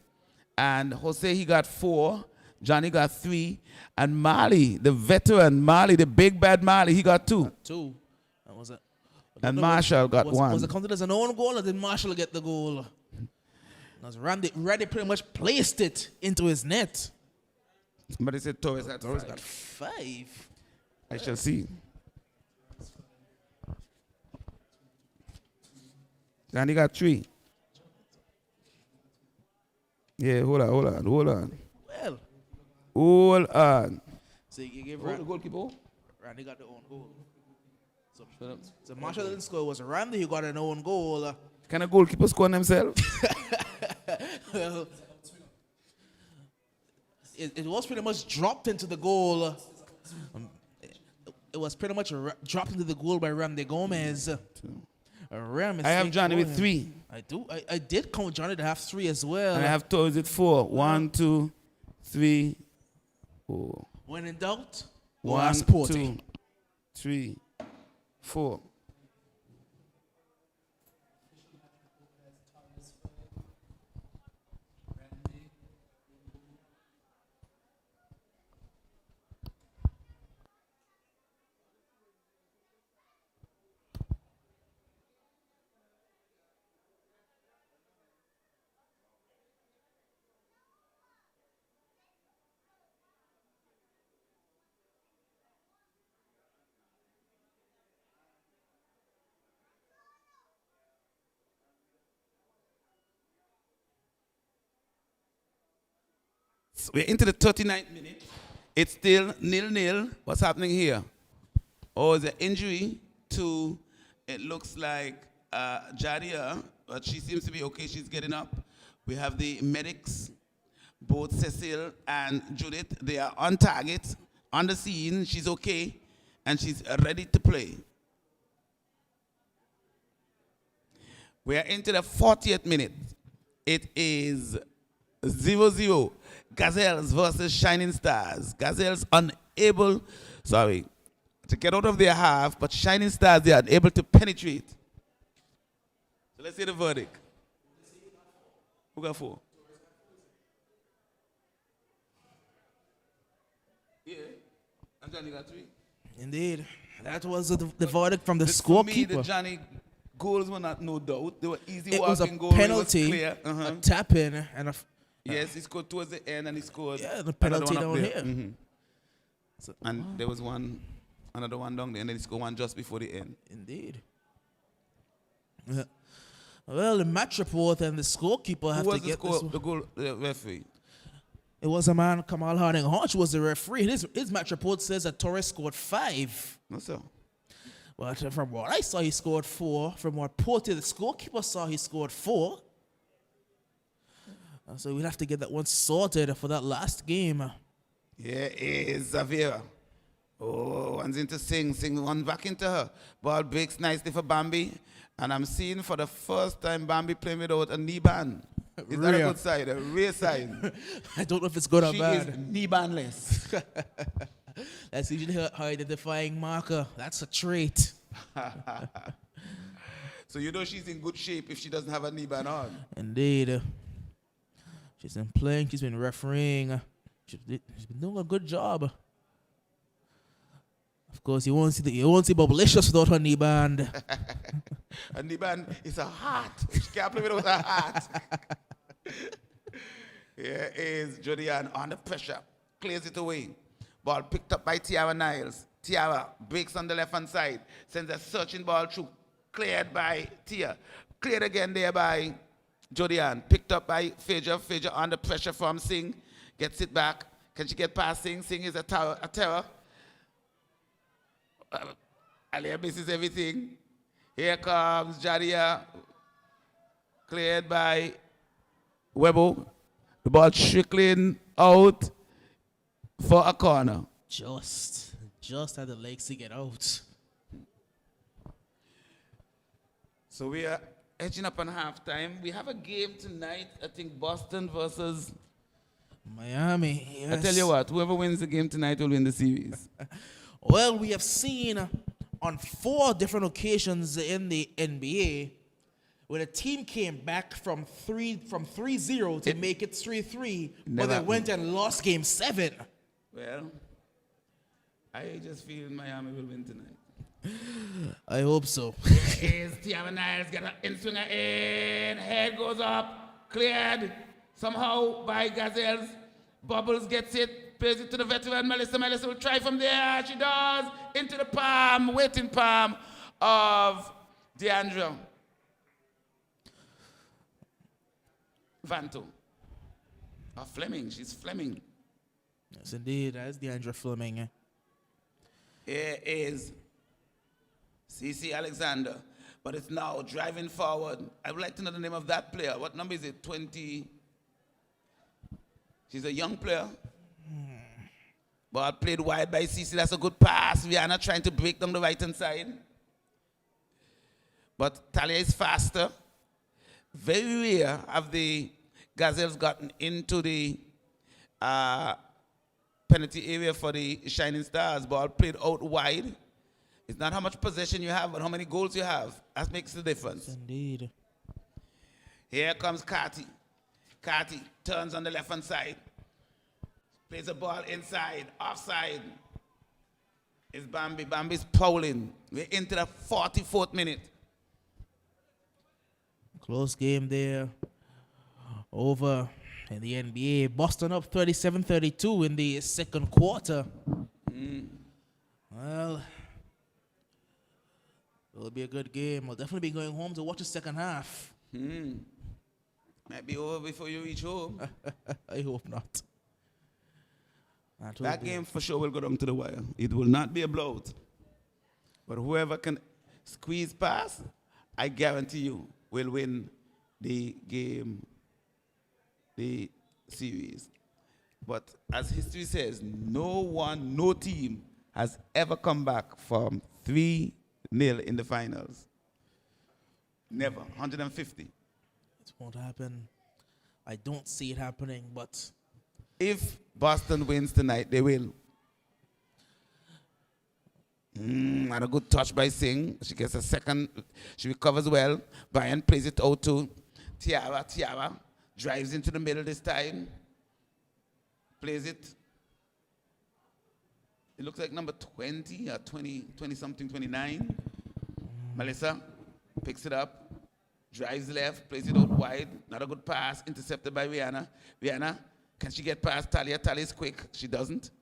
Speaker 2: And Jose, he got 4. Johnny got 3. And Marley, the veteran Marley, the big bad Marley, he got 2.
Speaker 1: 2. That was it.
Speaker 2: And Marshall got 1.
Speaker 1: Was it counted as an own goal or did Marshall get the goal? Because Randy pretty much placed it into his net.
Speaker 2: Somebody said Torres got
Speaker 1: 5.
Speaker 2: I shall see. Johnny got 3. Yeah, hold on.
Speaker 1: Well.
Speaker 2: Hold on.
Speaker 1: So you give
Speaker 2: the goalkeeper?
Speaker 1: Randy got the own goal. So Marshall didn't score. It was Randy who got an own goal.
Speaker 2: Can a goalkeeper score himself?
Speaker 1: Well, it was pretty much dropped into the goal. It was pretty much dropped into the goal by Randy Gomez.
Speaker 2: I have Johnny with 3.
Speaker 1: I do. I did count Johnny to have 3 as well.
Speaker 2: And I have Torres with 4. 1, 2, 3, 4.
Speaker 1: When in doubt,
Speaker 2: 1, 2, 3, 4. We're into the 39th minute. It's still 0-0. What's happening here? Oh, it's an injury to, it looks like Jadia, but she seems to be okay. She's getting up. We have the medics, both Cecile and Judith. They are on target, on the scene. She's okay, and she's ready to play. We are into the 40th minute. It is 0-0. Gazelles versus Shining Stars. Gazelles unable, to get out of their half, but Shining Stars, they are unable to penetrate. So let's see the verdict. Who got 4? Yeah. And Johnny got 3.
Speaker 1: Indeed. That was the verdict from the
Speaker 2: scorekeeper. For me, the
Speaker 1: scorekeeper.
Speaker 2: Johnny goals were not no doubt. They were easy
Speaker 1: It
Speaker 2: walking
Speaker 1: was a
Speaker 2: goals.
Speaker 1: penalty,
Speaker 2: It was clear.
Speaker 1: a tap in, and a
Speaker 2: yes, he scored towards the end, and he scored
Speaker 1: the penalty
Speaker 2: another one
Speaker 1: down
Speaker 2: up there.
Speaker 1: here.
Speaker 2: Mm-hmm. And there was one Another one down there, and then they score one just before the end.
Speaker 1: Indeed. Well, the match report and the scorekeeper have
Speaker 2: Who
Speaker 1: to
Speaker 2: was the
Speaker 1: get
Speaker 2: score,
Speaker 1: this.
Speaker 2: the goal, the referee?
Speaker 1: It was a man, Kamal Harding Hodge was the referee. His match report says that Torres scored 5.
Speaker 2: No, sir.
Speaker 1: But from what I saw, he scored 4. From what Porter, the scorekeeper, saw, he scored 4. So we'll have to get that one sorted for that last game.
Speaker 2: Yeah, is Xavier. Oh, one's into Sing one back into her. Ball breaks nicely for Bambi. And I'm seeing for the first time Bambi playing without a knee band. Is that a good side? A rear side?
Speaker 1: I don't know if it's good or bad.
Speaker 2: She is knee bandless.
Speaker 1: That's usually her identifying marker. That's a trait.
Speaker 2: So you know she's in good shape if she doesn't have a knee band on.
Speaker 1: Indeed. She's been playing. She's been refereeing. She's been doing a good job. Of course, you won't see Bubblicious without her knee band.
Speaker 2: A knee band is a heart. She can't play without a heart. Here is Jodian under pressure. Clears it away. Ball picked up by Tiara Niles. Tiara breaks on the left-hand side. Sends a searching ball through. Cleared by Tia. Cleared again there by Jodian. Picked up by Faja. Faja under pressure from Singh. Gets it back. Can she get past Singh? Singh is a terror. Alia misses everything. Here comes Jadia. Cleared by Webo. The ball trickling out for a corner.
Speaker 1: Just had the legs to get out.
Speaker 2: So we are edging up on halftime. We have a game tonight. I think Boston versus
Speaker 1: Miami. Yes.
Speaker 2: I tell you what, whoever wins the game tonight will win the series.
Speaker 1: Well, we have seen on 4 different occasions in the NBA where the team came back from 3-0 to make it 3-3, but they went and lost game 7.
Speaker 2: Well, I just feel Miami will win tonight.
Speaker 1: I hope so.
Speaker 2: Here is Tiara Niles, got an in-swinger in, head goes up, cleared somehow by Gazelles. Bubbles gets it, plays it to the veteran Melissa. Melissa will try from there, she does, into the palm, waiting palm of DeAndre Vanto. Fleming, she's Fleming.
Speaker 1: Yes, indeed, that's DeAndre Fleming.
Speaker 2: Here is CC Alexander, but it's now driving forward. I would like to know the name of that player. What number is it? 20. She's a young player. Ball played wide by CC. That's a good pass. Rihanna trying to break down the right-hand side. But Talia is faster. Very rare have the Gazelles gotten into the penalty area for the Shining Stars. Ball played out wide. It's not how much possession you have, but how many goals you have. That makes the difference.
Speaker 1: Indeed.
Speaker 2: Here comes Kati. Kati turns on the left-hand side. Plays the ball inside, offside. It's Bambi. Bambi's prowling. We're into the 44th minute.
Speaker 1: Close game there. Over in the NBA. Boston up 37-32 in the second quarter. Well, it'll be a good game. I'll definitely be going home to watch the second half.
Speaker 2: Might be over before you reach home.
Speaker 1: I hope not.
Speaker 2: That game for sure will go down to the wire. It will not be a blowout. But whoever can squeeze past, I guarantee you, will win the game, the series. But as history says, no team has ever come back from 3-0 in the finals. Never. 150.
Speaker 1: It won't happen. I don't see it happening, but
Speaker 2: if Boston wins tonight, they will. And a good touch by Singh. She gets a second. She recovers well. Brian plays it out to Tiara. Tiara drives into the middle this time. Plays it. It looks like number 20 or 20-something, 29. Melissa picks it up. Drives left. Plays it out wide. Not a good pass. Intercepted by Rihanna. Rihanna, can she get past Talia? Talia is quick. She doesn't.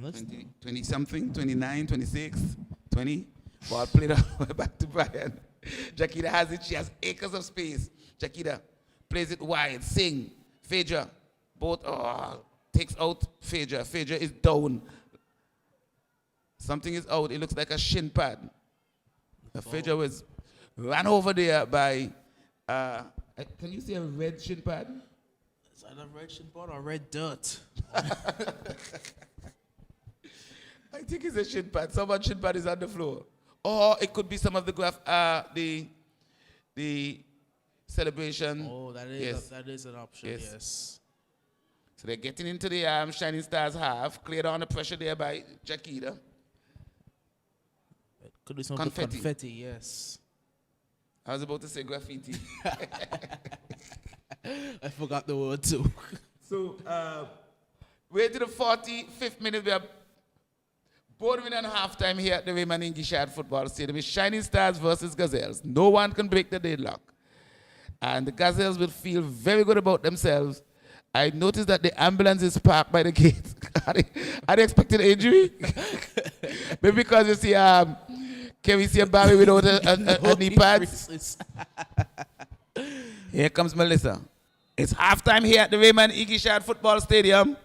Speaker 1: Let's
Speaker 2: 20 something, 29, 26, 20. Ball played out back to Brian. Jakita has it. She has acres of space. Jakita plays it wide. Sing. Phaedra. Both takes out Phaedra. Phaedra is down. Something is out. It looks like a shin pad. Phaedra was ran over there by, can you see a red shin pad?
Speaker 1: Is that a red shin pad or red dirt?
Speaker 2: I think it's a shin pad. Someone's shin pad is on the floor. Or it could be some of the celebration.
Speaker 1: Oh, that is
Speaker 2: Yes.
Speaker 1: that is an option.
Speaker 2: Yes.
Speaker 1: Yes.
Speaker 2: So they're getting into the Shining Stars half. Cleared on the pressure there by Jakita.
Speaker 1: It could be some
Speaker 2: Confetti.
Speaker 1: confetti. Yes.
Speaker 2: I was about to say graffiti.
Speaker 1: I forgot the word too.
Speaker 2: So we're to the 45th minute. We are bordering on halftime here at the Raymond Ingishad Football Stadium. It's Shining Stars versus Gazelles. No one can break the deadlock. And the Gazelles will feel very good about themselves. I noticed that the ambulance is parked by the gate. Are they expecting injury? Maybe because you see, can we see a Barry without a knee pad? Here comes Melissa. It's halftime here at the Raymond Ingishad Football Stadium.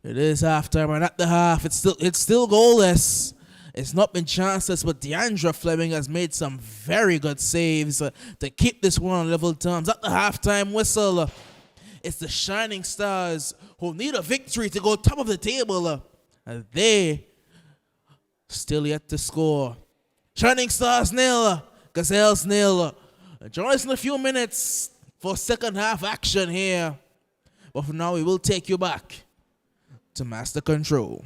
Speaker 1: It is halftime, and at the half, it's still goalless. It's not been chanceless, but Deandra Fleming has made some very good saves to keep this one on level terms. At the halftime whistle, it's the Shining Stars who need a victory to go top of the table, and they still yet to score. Shining Stars nil, Gazelles nil. Join us in a few minutes for second half action here. But for now, we will take you back to Master Control.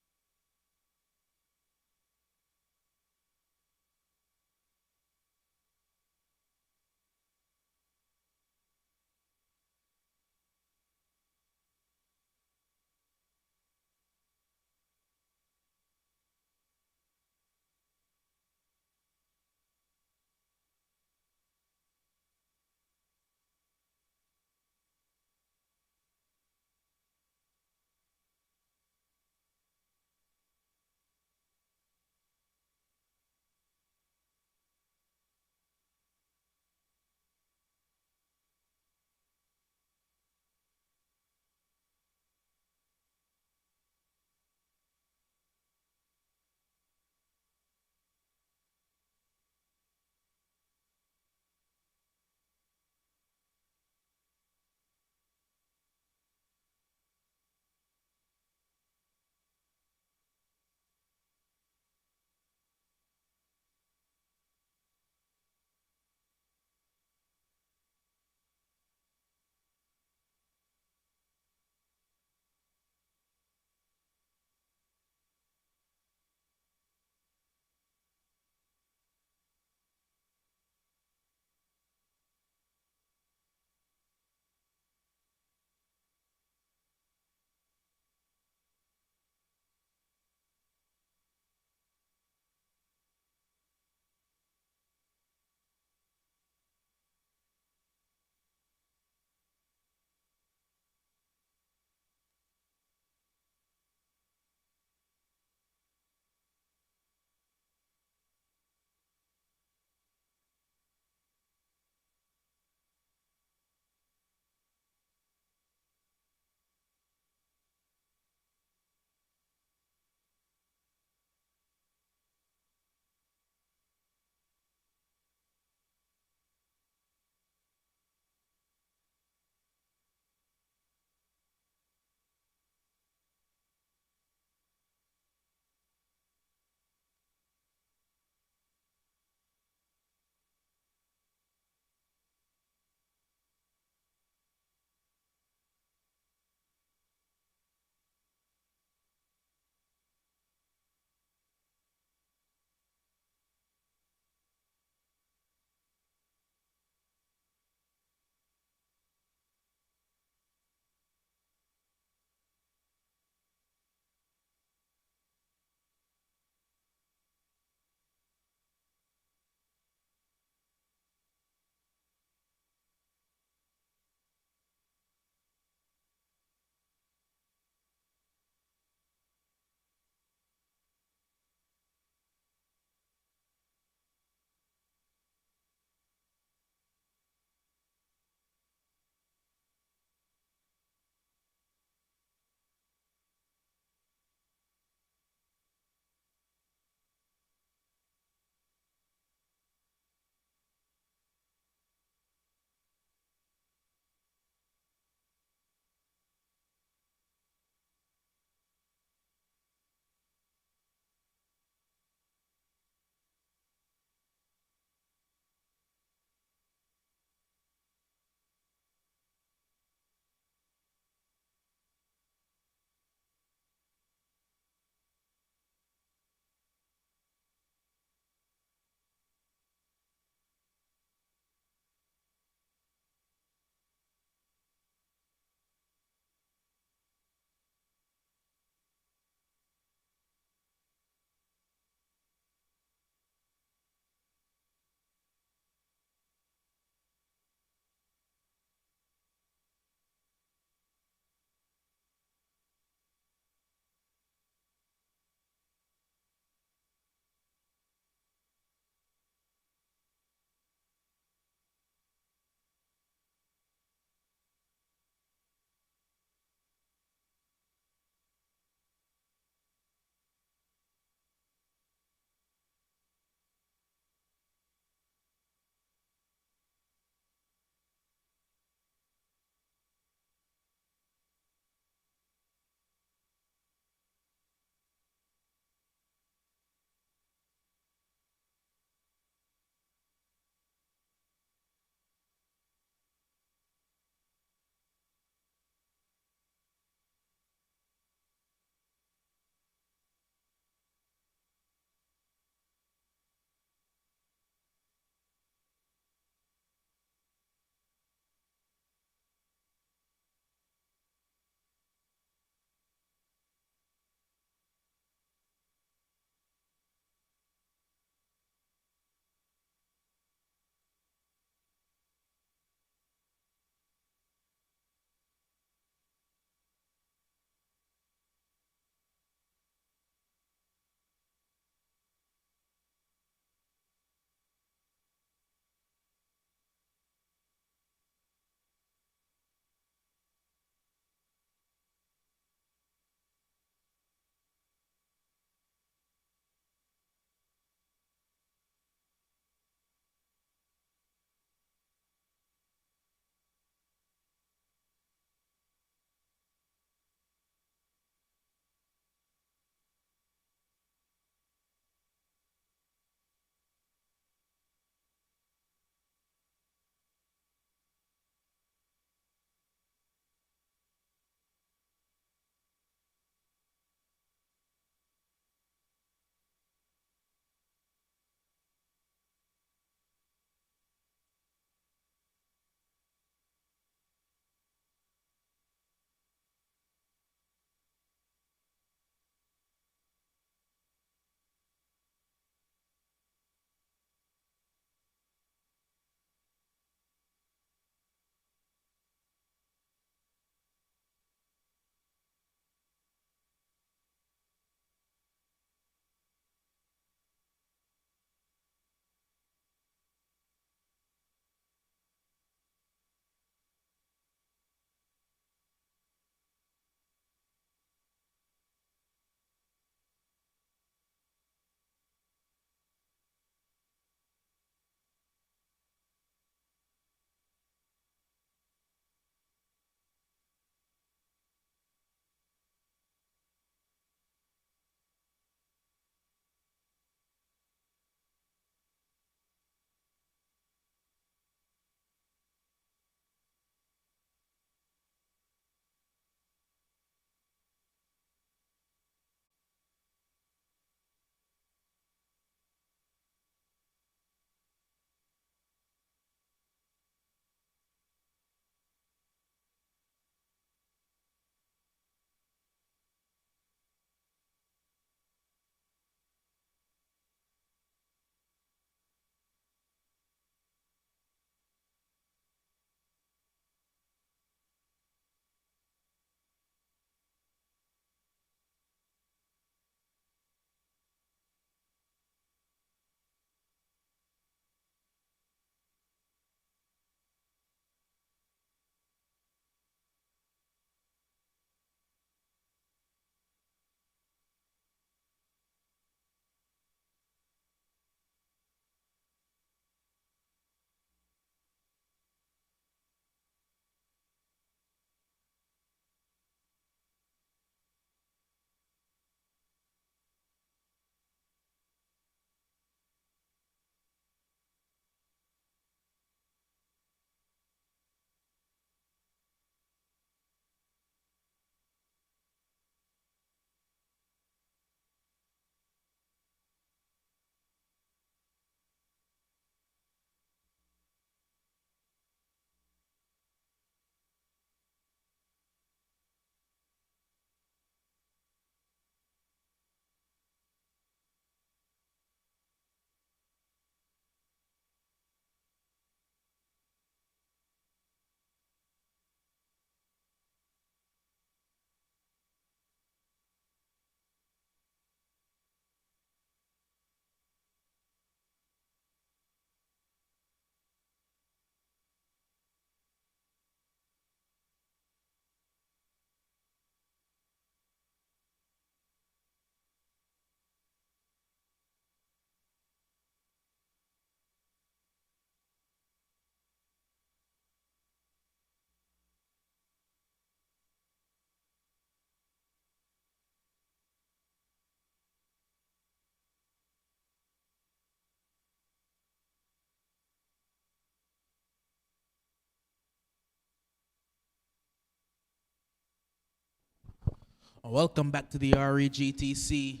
Speaker 1: Welcome back to the REGTC,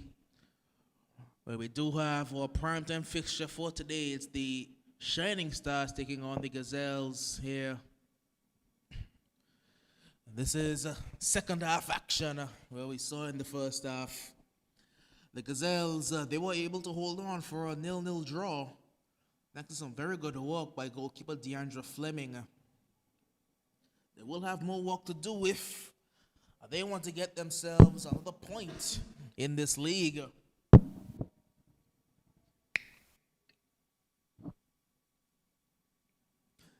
Speaker 1: where we do have our primetime fixture for today. It's the Shining Stars taking on the Gazelles here. This is second half action where we saw in the first half. The Gazelles, they were able to hold on for a 0-0 draw. Thanks to some very good work by goalkeeper Deandra Fleming. They will have more work to do if they want to get themselves another point in this league.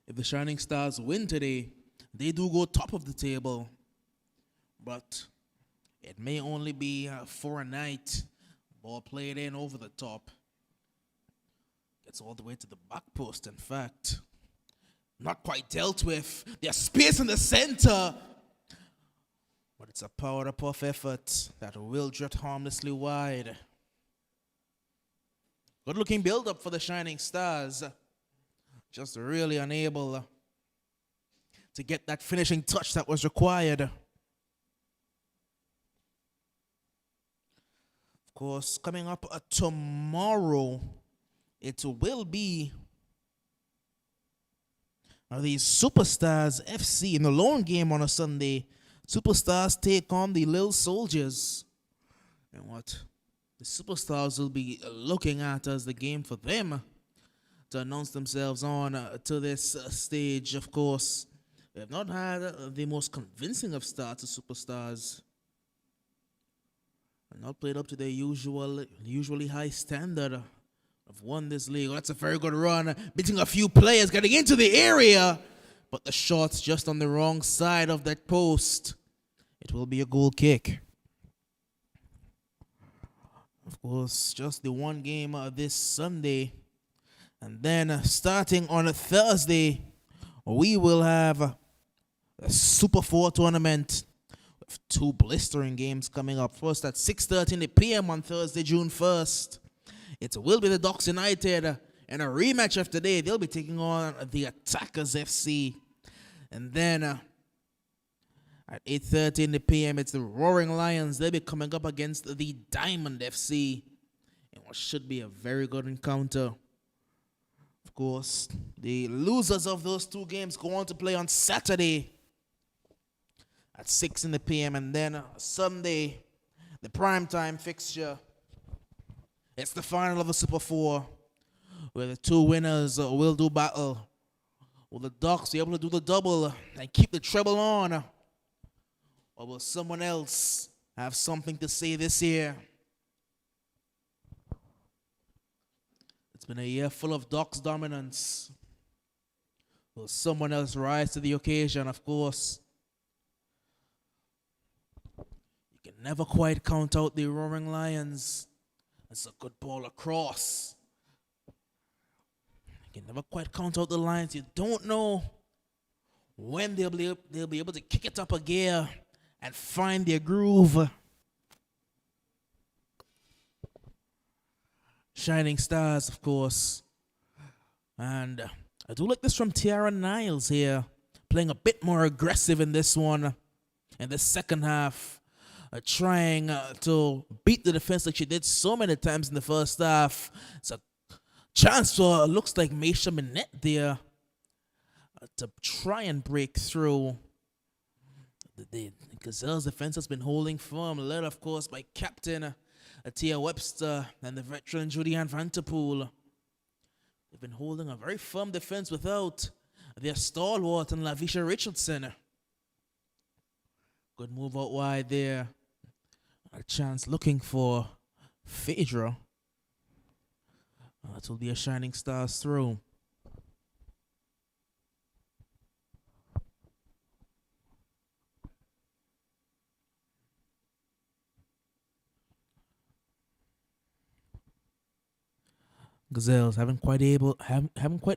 Speaker 1: If the Shining Stars win today, they do go top of the table. But it may only be for a night. Ball played in over the top. Gets all the way to the back post, in fact. Not quite dealt with. There's space in the center. But it's a powered-up effort that will drift harmlessly wide. Good-looking build-up for the Shining Stars. Just really unable to get that finishing touch that was required. Of course, coming up tomorrow, it will be the Superstars FC in the lone game on a Sunday. Superstars take on the Little Soldiers. And what the Superstars will be looking at as the game for them to announce themselves on to this stage. Of course, they have not had the most convincing of starts as Superstars. And not played up to their usually high standard of won this league. That's a very good run, beating a few players, getting into the area. But the shot's just on the wrong side of that post. It will be a goal kick. Of course, just the one game this Sunday. And then starting on a Thursday, we will have a Super 4 tournament with two blistering games coming up. First at 6:30 p.m. on Thursday, June 1st. It will be the Docks United in a rematch of today. They'll be taking on the Attackers FC. And then at 8:30 p.m., it's the Roaring Lions. They'll be coming up against the Diamond FC in what should be a very good encounter. Of course, the losers of those two games go on to play on Saturday at 6 p.m. And then Sunday, the primetime fixture. It's the final of the Super 4, where the two winners will do battle. Will the Ducks be able to do the double and keep the treble on? Or will someone else have something to say this year? It's been a year full of Ducks dominance. Will someone else rise to the occasion? Of course, you can never quite count out the Roaring Lions. It's a good ball across. You can never quite count out the Lions. You don't know when they'll be able to kick it up a gear and find their groove. Shining Stars, of course. And I do like this from Tiara Niles here, playing a bit more aggressive in this one, in the second half. Trying to beat the defense like she did so many times in the first half. It's a chance for, looks like Maisha Minette there to try and break through. The Gazelles defense has been holding firm, led of course by captain Tia Webster and the veteran Julianne Vanterpool. They've been holding a very firm defense without their stalwart and Lavisha Richardson. Good move out wide there. A chance looking for Phaedra. That will be a Shining Stars throw. Gazelles haven't quite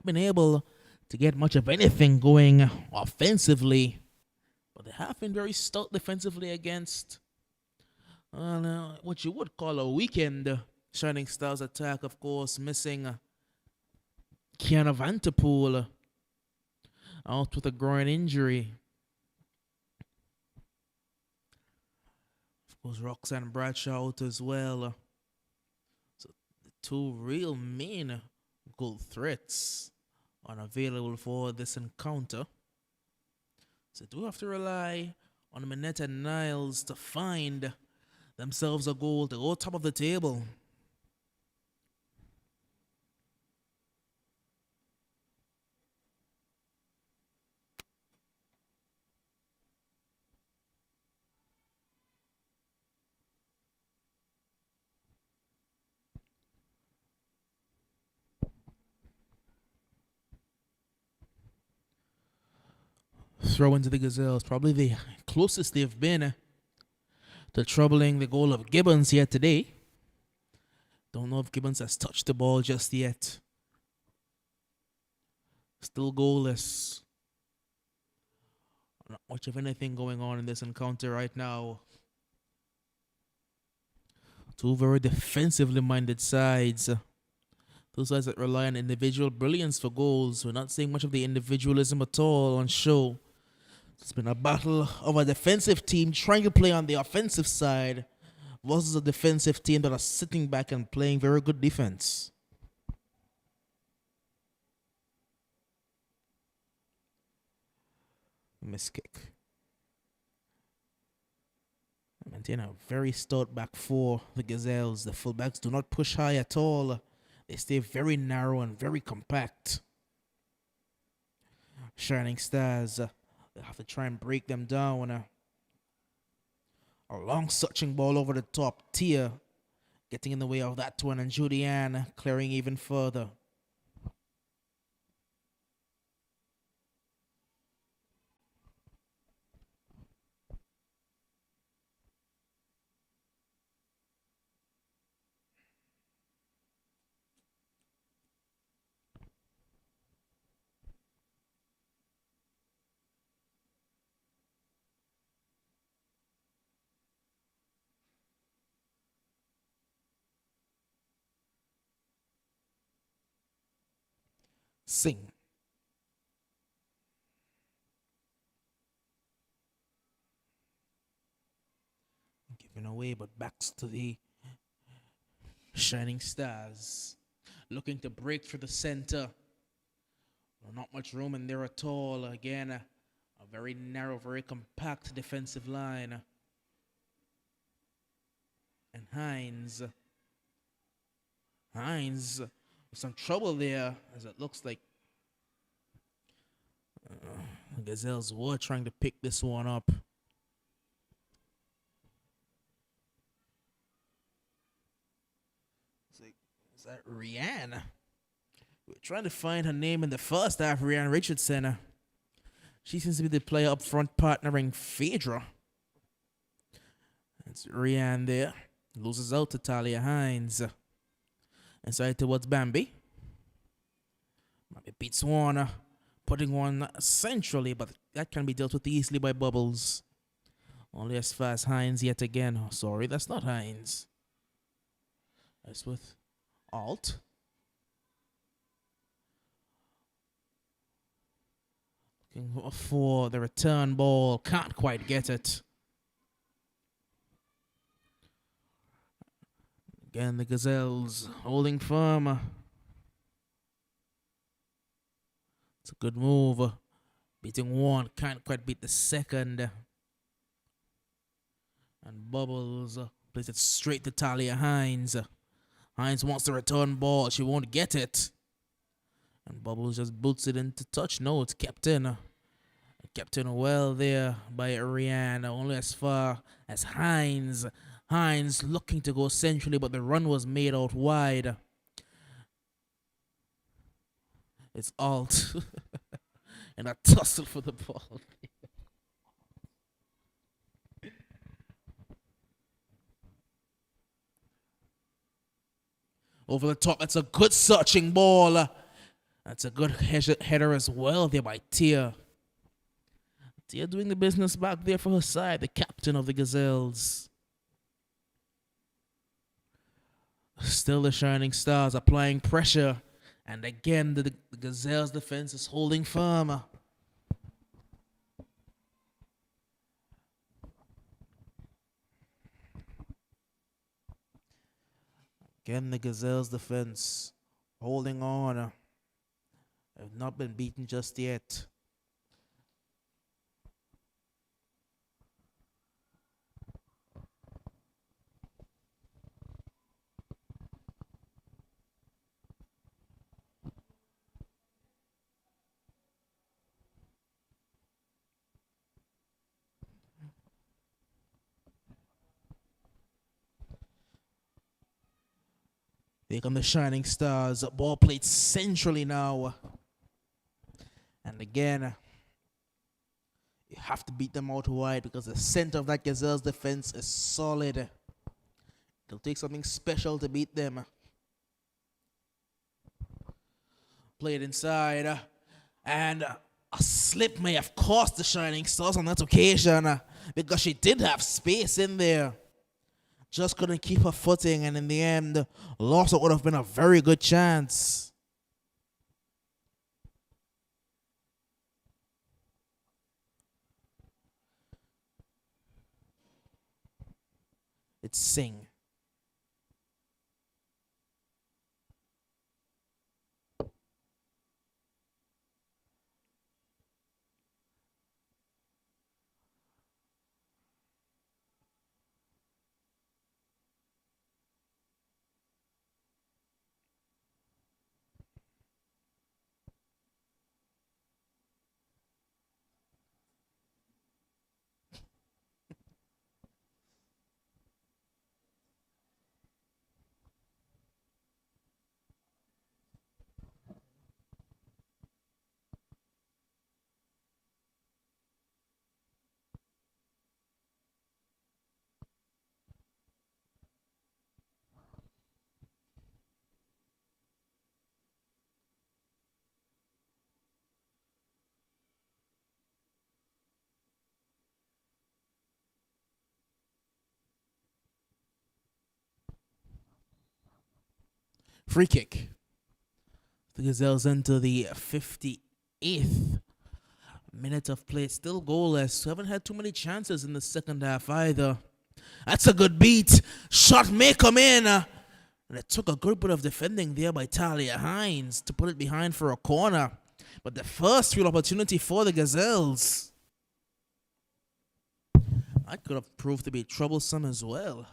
Speaker 1: been able to get much of anything going offensively, but they have been very stout defensively against what you would call a weekend Shining Stars attack. Of course, missing Kiana Vanterpool out with a groin injury. Of Goes Roxanne Bradshaw out as well. So the two real main goal threats unavailable for this encounter. So do have to rely on Minette and Niles to find themselves a goal to go top of the table. Throw into the Gazelles, probably the closest they've been to troubling the goal of Gibbons here today. Don't know if Gibbons has touched the ball just yet. Still goalless. Not much of anything going on in this encounter right now. Two very defensively minded sides. Two sides that rely on individual brilliance for goals. We're not seeing much of the individualism at all on show. It's been a battle of a defensive team trying to play on the offensive side versus a defensive team that are sitting back and playing very good defense. Miss kick. Maintain a very stout back four, the Gazelles. The fullbacks do not push high at all. They stay very narrow and very compact. Shining Stars, they have to try and break them down. A long searching ball over the top. Tia getting in the way of that one, and Julianne clearing even further. Sing. Giving away, but backs to the Shining Stars. Looking to break through the center. Not much room in there at all. Again, a very narrow, very compact defensive line. And Hines with some trouble there, as it looks like the Gazelles were trying to pick this one up. Is that Rianne? We're trying to find her name in the first half, Rianne Richardson. She seems to be the player up front partnering Phaedra. It's Rianne there. Loses out to Talia Hines. Inside towards Bambi. Bambi beats Warner. Putting one centrally, but that can be dealt with easily by Bubbles. Only as far as Hines yet again. Oh, sorry, that's not Hines. That's with Alt. Looking for the return ball. Can't quite get it. Again, the Gazelles holding firm. It's a good move. Beating one. Can't quite beat the second. And Bubbles plays it straight to Talia Hines. Hines wants the return ball. She won't get it. And Bubbles just boots it into touch. No, it's kept in. Kept in well there by Rianne. Only as far as Hines. Hines looking to go centrally, but the run was made out wide. It's Alt. And a tussle for the ball. Over the top. That's a good searching ball. That's a good header as well there by Tia. Tia doing the business back there for her side, the captain of the Gazelles. Still the Shining Stars applying pressure. And again, the Gazelles defense is holding firm. Again, the Gazelles defense holding on. Have not been beaten just yet. Here come the Shining Stars. Ball played centrally now. And again, you have to beat them out wide because the center of that Gazelles defense is solid. It'll take something special to beat them. Play it inside. And a slip may have cost the Shining Stars on that occasion because she did have space in there. Just couldn't keep her footing, and in the end, lost what would have been a very good chance. It's Singh. Free kick. The Gazelles into the 58th minute of play. Still goalless. Haven't had too many chances in the second half either. That's a good beat. Shot may come in. And it took a good bit of defending there by Talia Hines to put it behind for a corner. But the first real opportunity for the Gazelles, that could have proved to be troublesome as well.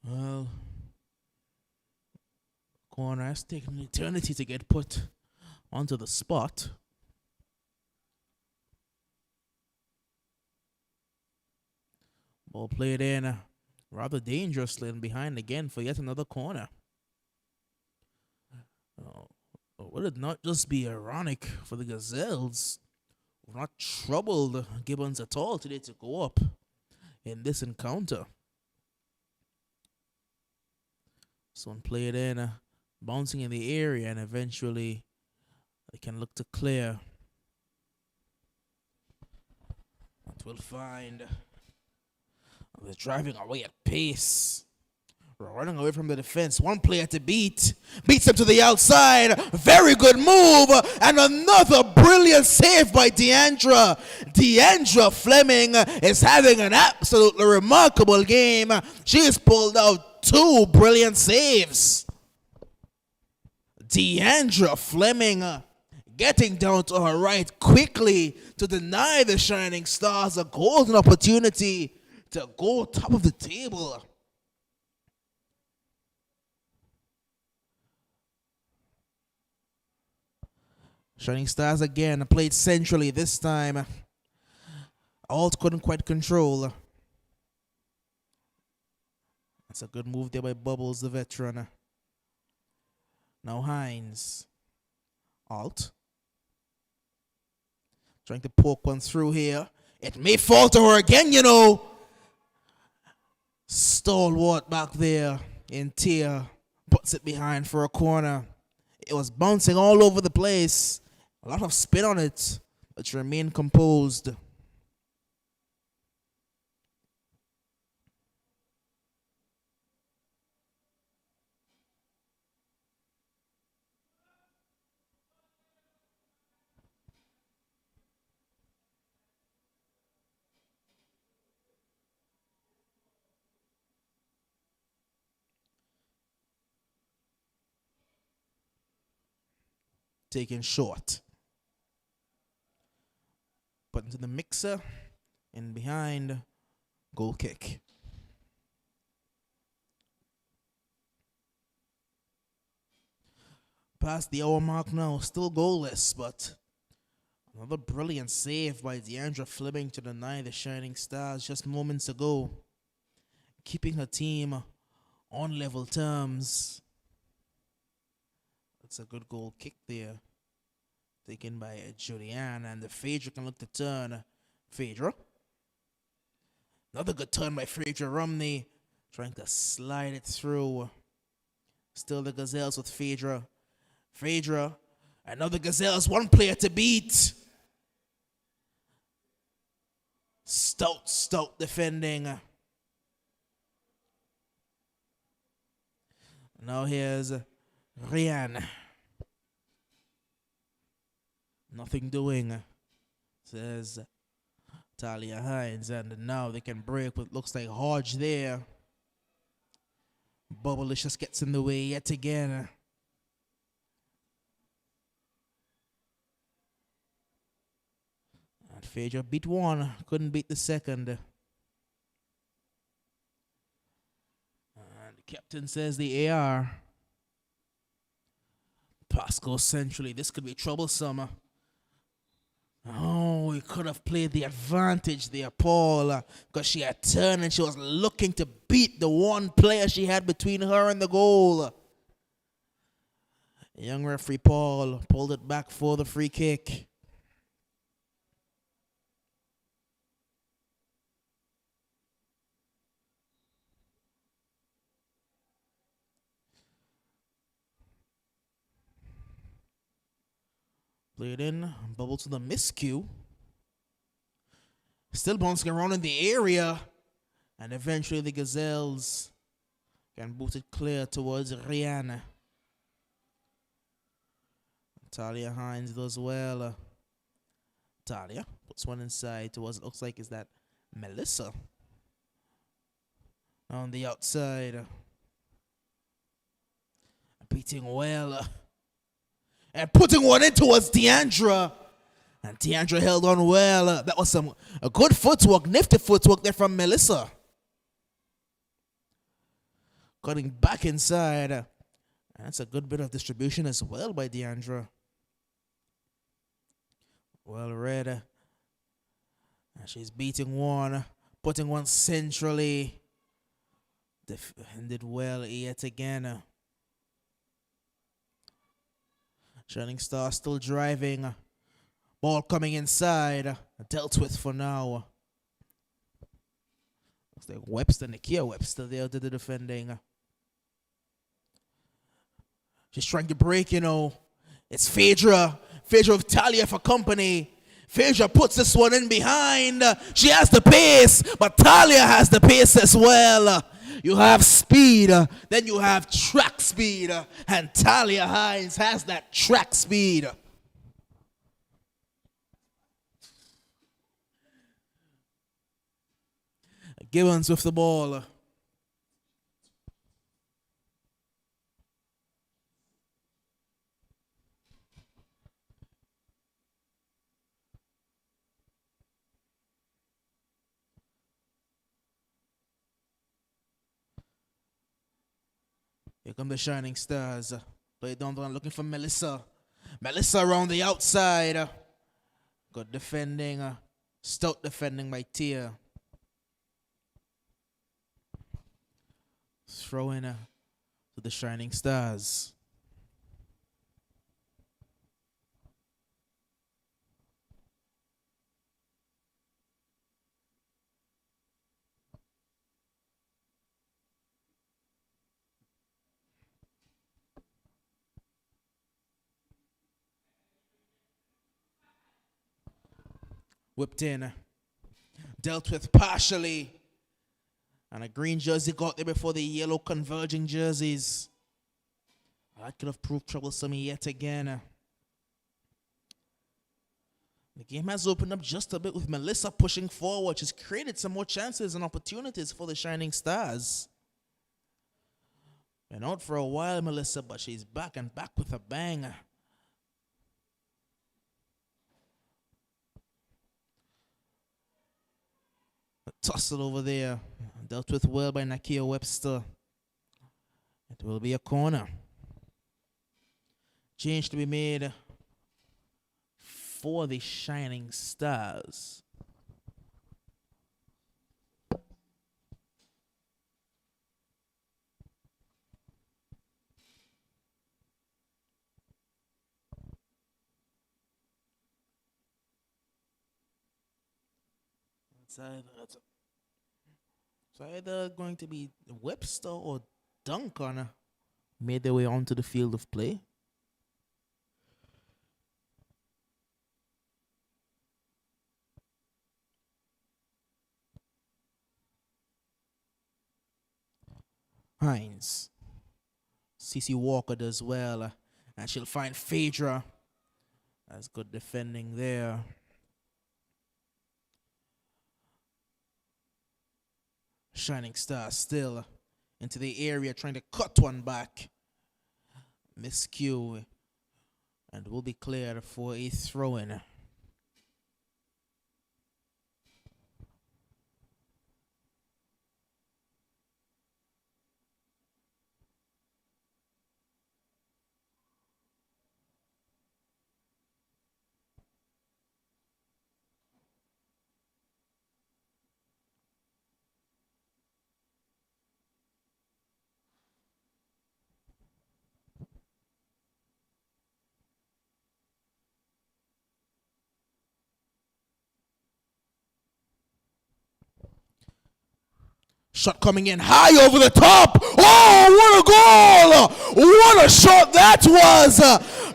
Speaker 1: Well, corner has taken an eternity to get put onto the spot. Ball played in rather dangerously and behind again for yet another corner. Would it not just be ironic for the Gazelles, who not troubled Gibbons at all today, to go up in this encounter? Someone played in, bouncing in the area, and eventually they can look to clear. It will find. They're driving away at pace. We're running away from the defense. One player to beat. Beats him to the outside. Very good move. And another brilliant save by Deandra. Deandra Fleming is having an absolutely remarkable game. She has pulled out 2 brilliant saves. Deandra Fleming getting down to her right quickly to deny the Shining Stars a golden opportunity to go top of the table. Shining Stars again played centrally this time. Alt couldn't quite control. That's a good move there by Bubbles, the veteran. Now Hines. Alt. Trying to poke one through here. It may fall to her again, you know. Stalwart back there in tier. Puts it behind for a corner. It was bouncing all over the place. A lot of spin on it, but she remained composed. Taken short. Put into the mixer. In behind. Goal kick. Past the hour mark now. Still goalless, but another brilliant save by Deandra Fleming to deny the Shining Stars just moments ago. Keeping her team on level terms. That's a good goal kick there. Taken by Julianne, and the Phaedra can look to turn. Phaedra. Another good turn by Phaedra Romney. Trying to slide it through. Still the Gazelles with Phaedra. Phaedra. Another Gazelles. One player to beat. Stout defending. Now here's Rian. Nothing doing, says Talia Hines. And now they can break what looks like Hodge there. Bubblicious gets in the way yet again. And Phaedra beat one, couldn't beat the second. And the captain says the AR. Pasco centrally. This could be troublesome. Oh, we could have played the advantage there, Paul, because she had turned and she was looking to beat the one player she had between her and the goal. Young referee Paul pulled it back for the free kick. Played in, bubble to the miscue. Still bouncing around in the area. And eventually the Gazelles can boot it clear towards Rihanna. Talia Hines does well. Talia puts one inside towards, it looks like is that Melissa. On the outside. Beating well. And putting one in towards Deandra. And Deandra held on well. That was a good footwork, nifty footwork there from Melissa. Cutting back inside. And that's a good bit of distribution as well by Deandra. Well read. And she's beating one. Putting one centrally. Defended well yet again. Shining Star still driving. Ball coming inside. Dealt with for now. Looks like Webster, Nakia Webster there did the defending. She's trying to break, you know. It's Phaedra. Phaedra with Talia for company. Phaedra puts this one in behind. She has the pace, but Talia has the pace as well. You have speed, then you have track speed, and Talia Hines has that track speed. Gibbons with the ball. Here come the Shining Stars. Play down the line looking for Melissa. Melissa around the outside. Good defending. Stout defending by Tia. Throw in to the Shining Stars. Whipped in. Dealt with partially. And a green jersey got there before the yellow converging jerseys. That could have proved troublesome yet again. The game has opened up just a bit with Melissa pushing forward. She's created some more chances and opportunities for the Shining Stars. Been out for a while, Melissa, but she's back and back with a bang. A tussle over there. Dealt with well by Nakia Webster. It will be a corner. Change to be made for the Shining Stars. It's either going to be Webster or Duncan made their way onto the field of play. Hines. CC Walker does well. And she'll find Phaedra. That's good defending there. Shining Star still into the area trying to cut one back. Miscue. And will be cleared for a throw-in. Shot coming in high over the top. Oh, what a goal! What a shot that was!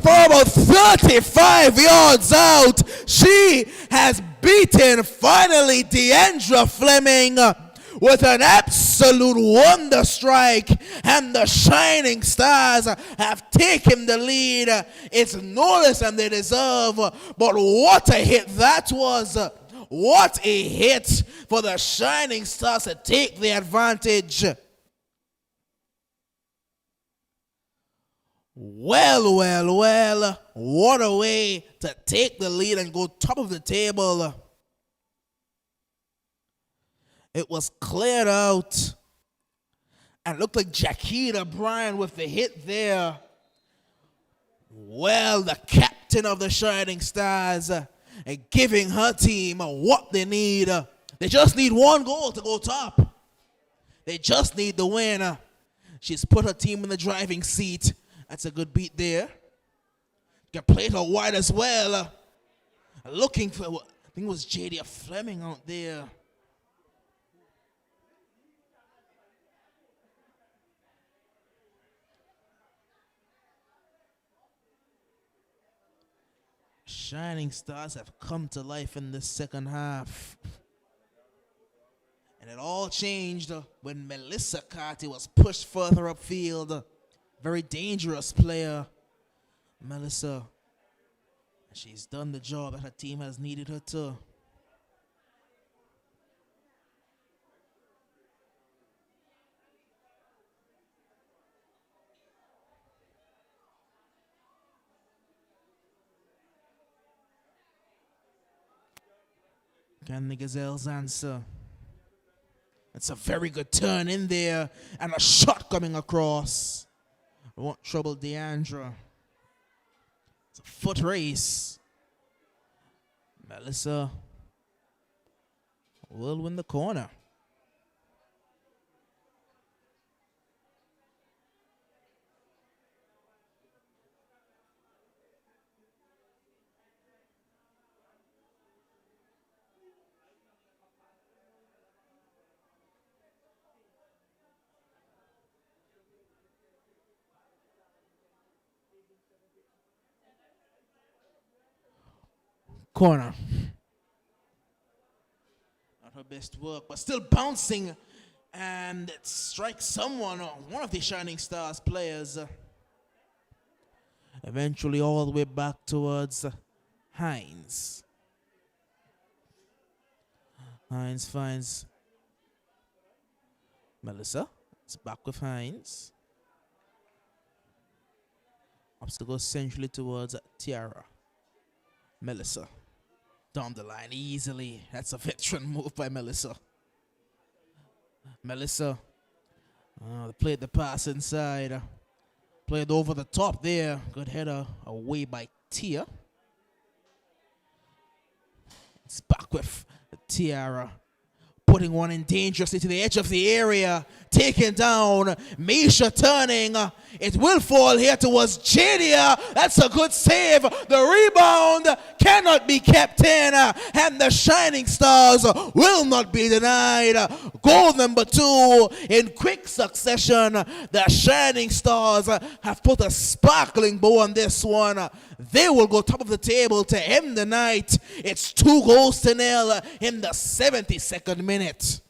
Speaker 1: From about 35 yards out. She has beaten finally Deandra Fleming with an absolute wonder strike. And the Shining Stars have taken the lead. It's no less than they deserve. But what a hit that was! What a hit for the Shining Stars to take the advantage. Well. What a way to take the lead and go top of the table. It was cleared out. And looked like Jaquita Bryan with the hit there. Well, the captain of the Shining Stars and giving her team what they need. They just need one goal to go top. They just need the win. She's put her team in the driving seat. That's a good beat there. Can play it her wide as well. Looking for, I think it was Jadia Fleming out there. Shining Stars have come to life in the second half. And it all changed when Melissa Carty was pushed further upfield. Very dangerous player, Melissa. She's done the job that her team has needed her to. Can the Gazelles answer? It's a very good turn in there and a shot coming across. Won't trouble Deandra. It's a foot race. Melissa will win the corner. Corner. her best work, but still bouncing, and it strikes someone, or one of the Shining Stars players. Eventually all the way back towards Hines. Hines finds Melissa. It's back with Hines. Obstacle centrally towards Tiara. Melissa. Down the line easily. That's a veteran move by Melissa. Melissa. Played the pass inside. Played over the top there. Good header away by Tia. It's back with Tiara. Putting one in dangerously to the edge of the area. Taken down. Misha turning. It will fall here towards Jadia. That's a good save. The rebound cannot be kept in. And the Shining Stars will not be denied. Goal number 2 in quick succession. The Shining Stars have put a sparkling bow on this one. They will go top of the table to end the night. It's 2-0 in the 72nd minute.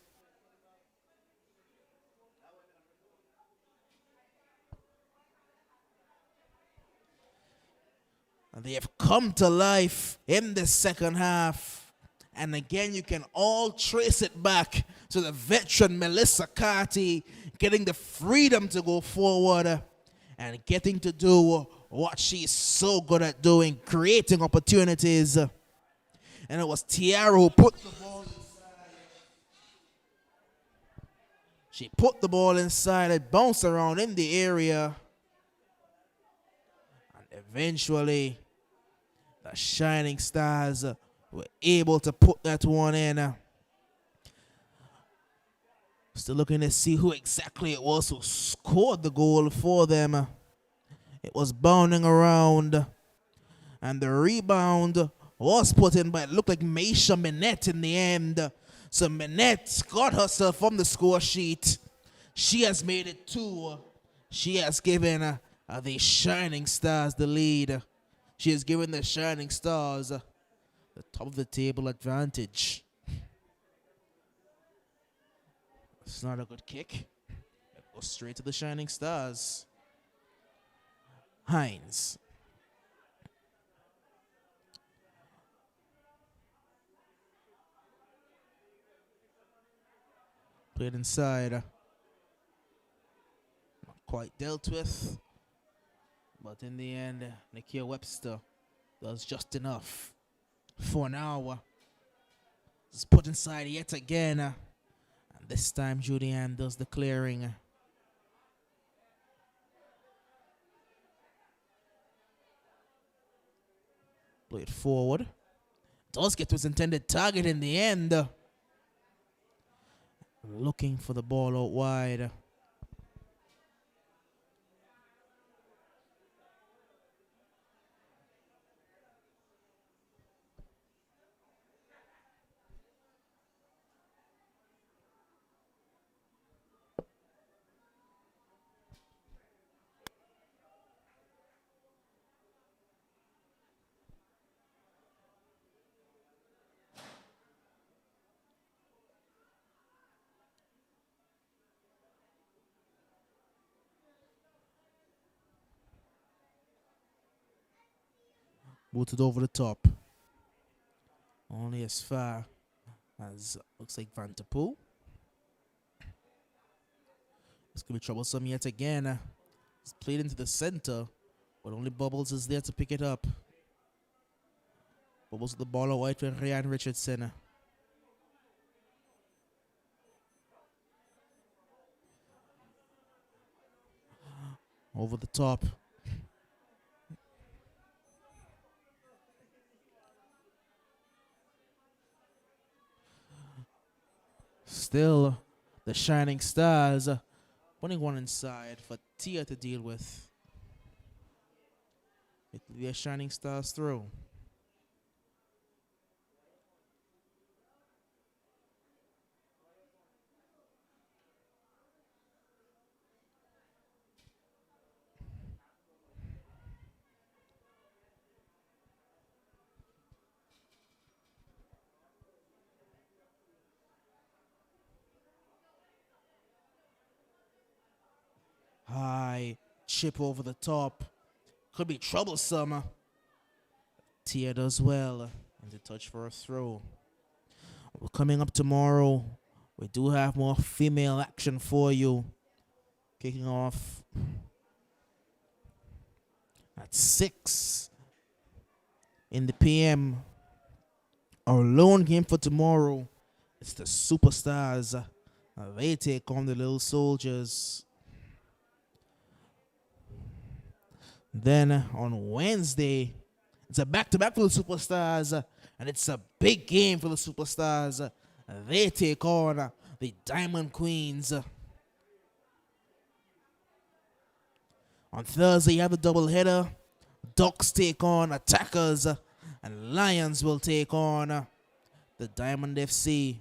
Speaker 1: And they have come to life in the second half. And again, you can all trace it back to the veteran Melissa Carty getting the freedom to go forward and getting to do what she's so good at doing, creating opportunities. And it was Tiara who put the ball inside. She put the ball inside, it bounced around in the area. And eventually, the Shining Stars were able to put that one in. Still looking to see who exactly it was who scored the goal for them. It was bounding around. And the rebound was put in by, it looked like Maisha Minette in the end. So Minette got herself from the score sheet. She has made it 2. She has given the Shining Stars the lead. She has given the Shining Stars the top of the table advantage. It's not a good kick. It goes straight to the Shining Stars. Hines. Played inside. Not quite dealt with. But in the end, Nakia Webster does just enough for now. It's put inside yet again. And this time, Judy Ann does the clearing. Play it forward. Does get to his intended target in the end. Looking for the ball out wide. Booted over the top. Only as far as looks like Vanderpool. This could be troublesome yet again. It's played into the center, but only Bubbles is there to pick it up. Bubbles with the ball out wide for Ryan Richardson. Over the top. Still, the Shining Stars putting one inside for Tia to deal with. It will be a Shining Stars throw. high, chip over the top. Could be troublesome. Tia does well. And the touch for a throw. Well, coming up tomorrow, we do have more female action for you. Kicking off at 6 in the PM. Our lone game for tomorrow is the Superstars. They take on the Little Soldiers. Then on Wednesday, it's a back-to-back for the Superstars, and it's a big game for the Superstars. They take on the Diamond Queens. On Thursday, you have the doubleheader. Ducks take on Attackers, and Lions will take on the Diamond FC.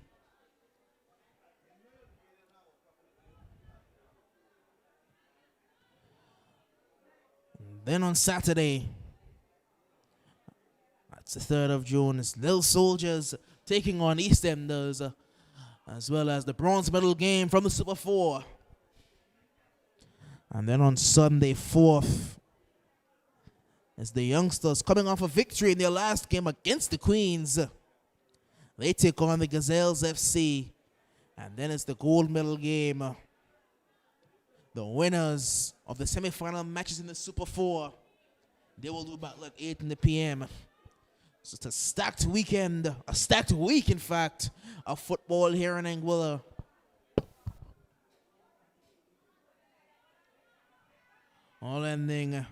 Speaker 1: Then on Saturday, that's the 3rd of June, it's Little Soldiers taking on EastEnders, as well as the bronze medal game from the Super 4. And then on Sunday, 4th, it's the Youngsters coming off a victory in their last game against the Queens. They take on the Gazelles FC. And then it's the gold medal game. The winners of the semi-final matches in the Super 4, they will do battle at 8 in the PM. So it's a stacked weekend, a stacked week, in fact, of football here in Anguilla. All ending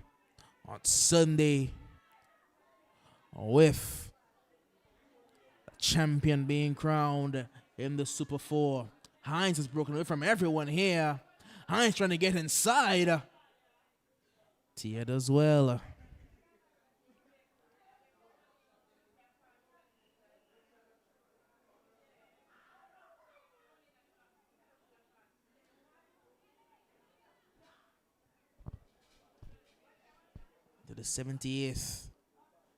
Speaker 1: on Sunday with the champion being crowned in the Super 4. Hines has broken away from everyone here. Hines trying to get inside. Tia does well. To the 78th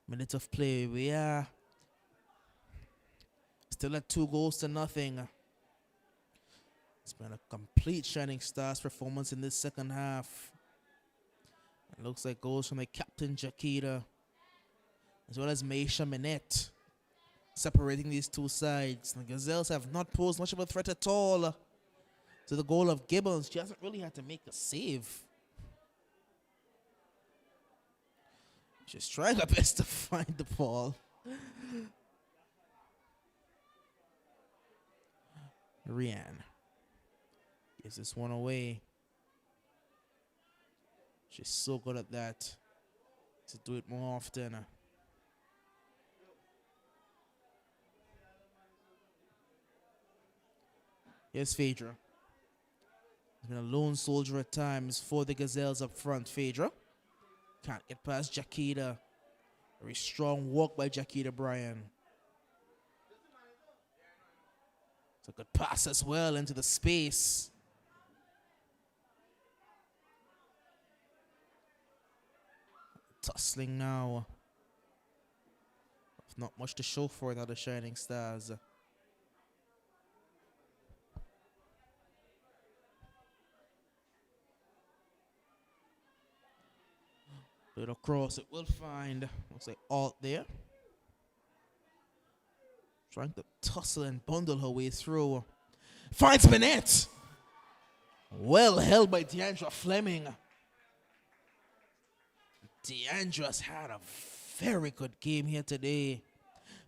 Speaker 1: minute of play. We are still at 2-0. It's been a complete Shining Stars performance in this second half. It looks like goals from the captain, Jakita, as well as Maisha Minette, separating these two sides. The Gazelles have not posed much of a threat at all to the goal of Gibbons. She hasn't really had to make a save. She's trying her best to find the ball. Rianne gives this one away. She's so good at that. To do it more often. Here's Phaedra. He's been a lone soldier at times for the Gazelles up front. Phaedra can't get past Jakita. Very strong walk by Jakita Bryan. It's a good pass as well into the space. Tussling now. Not much to show for it out of Shining Stars. Put it across, it will find, looks like Alt there. Trying to tussle and bundle her way through. Finds Minette. Well held by Deandra Fleming. Deandra's had a very good game here today.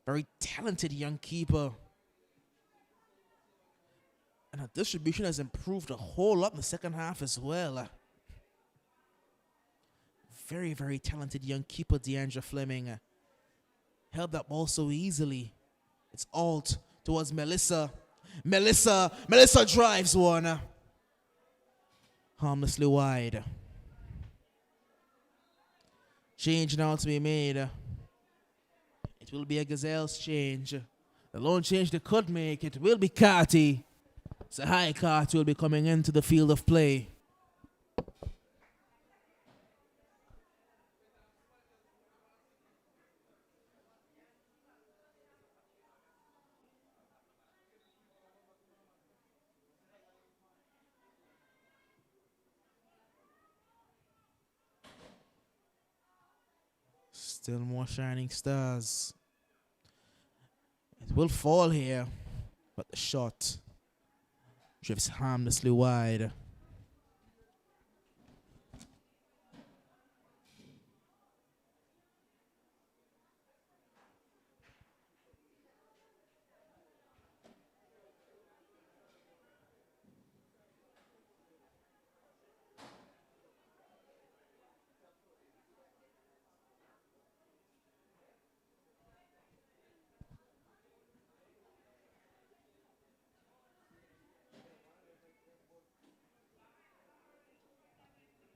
Speaker 1: Very talented young keeper. And her distribution has improved a whole lot in the second half as well. Very, very talented young keeper, Deandra Fleming. Held that ball so easily. It's Alt towards Melissa. Melissa drives one. Harmlessly wide. Change now to be made. It will be a Gazelles change. The lone change they could make, it will be Carty. Sahai Carty will be coming into the field of play. Still more shining stars. It will fall here, but the shot drifts harmlessly wide.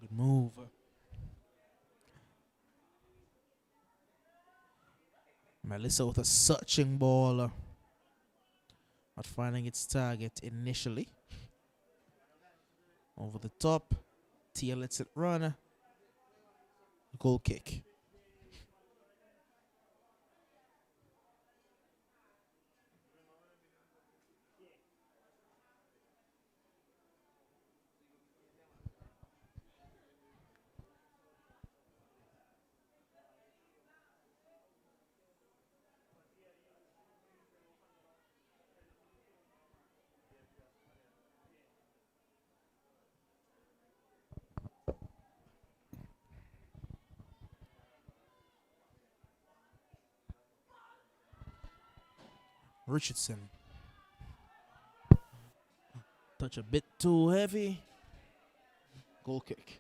Speaker 1: Good move. Melissa with a searching ball. Not finding its target initially. Over the top. Tia lets it run. Goal kick. Richardson. Touch a bit too heavy. Goal kick.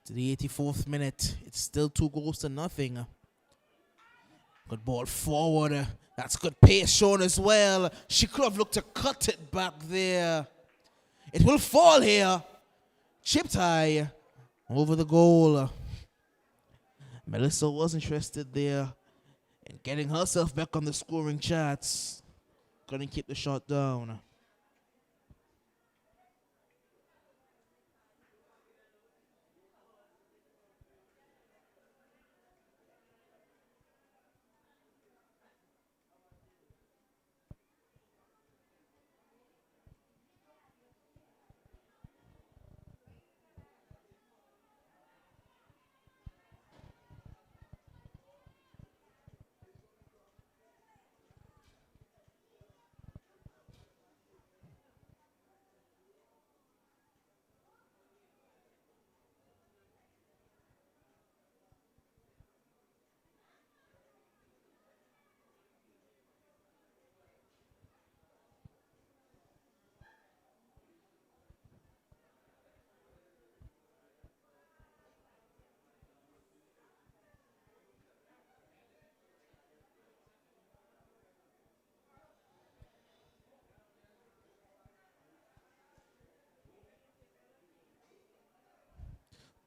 Speaker 1: To the 84th minute. It's still 2-0. Good ball forward. That's good pace shown as well. She could have looked to cut it back there. It will fall here. Chipped high over the goal. Melissa was interested there in getting herself back on the scoring charts. Couldn't keep the shot down.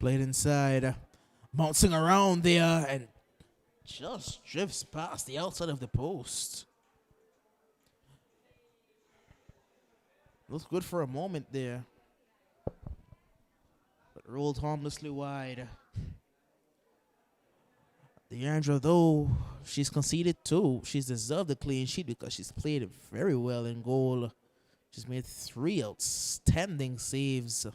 Speaker 1: Played inside. Bouncing around there and just drifts past the outside of the post. Looks good for a moment there. But rolled harmlessly wide. Deandra, though, she's conceded two. She's deserved a clean sheet because she's played very well in goal. She's made 3 outstanding saves.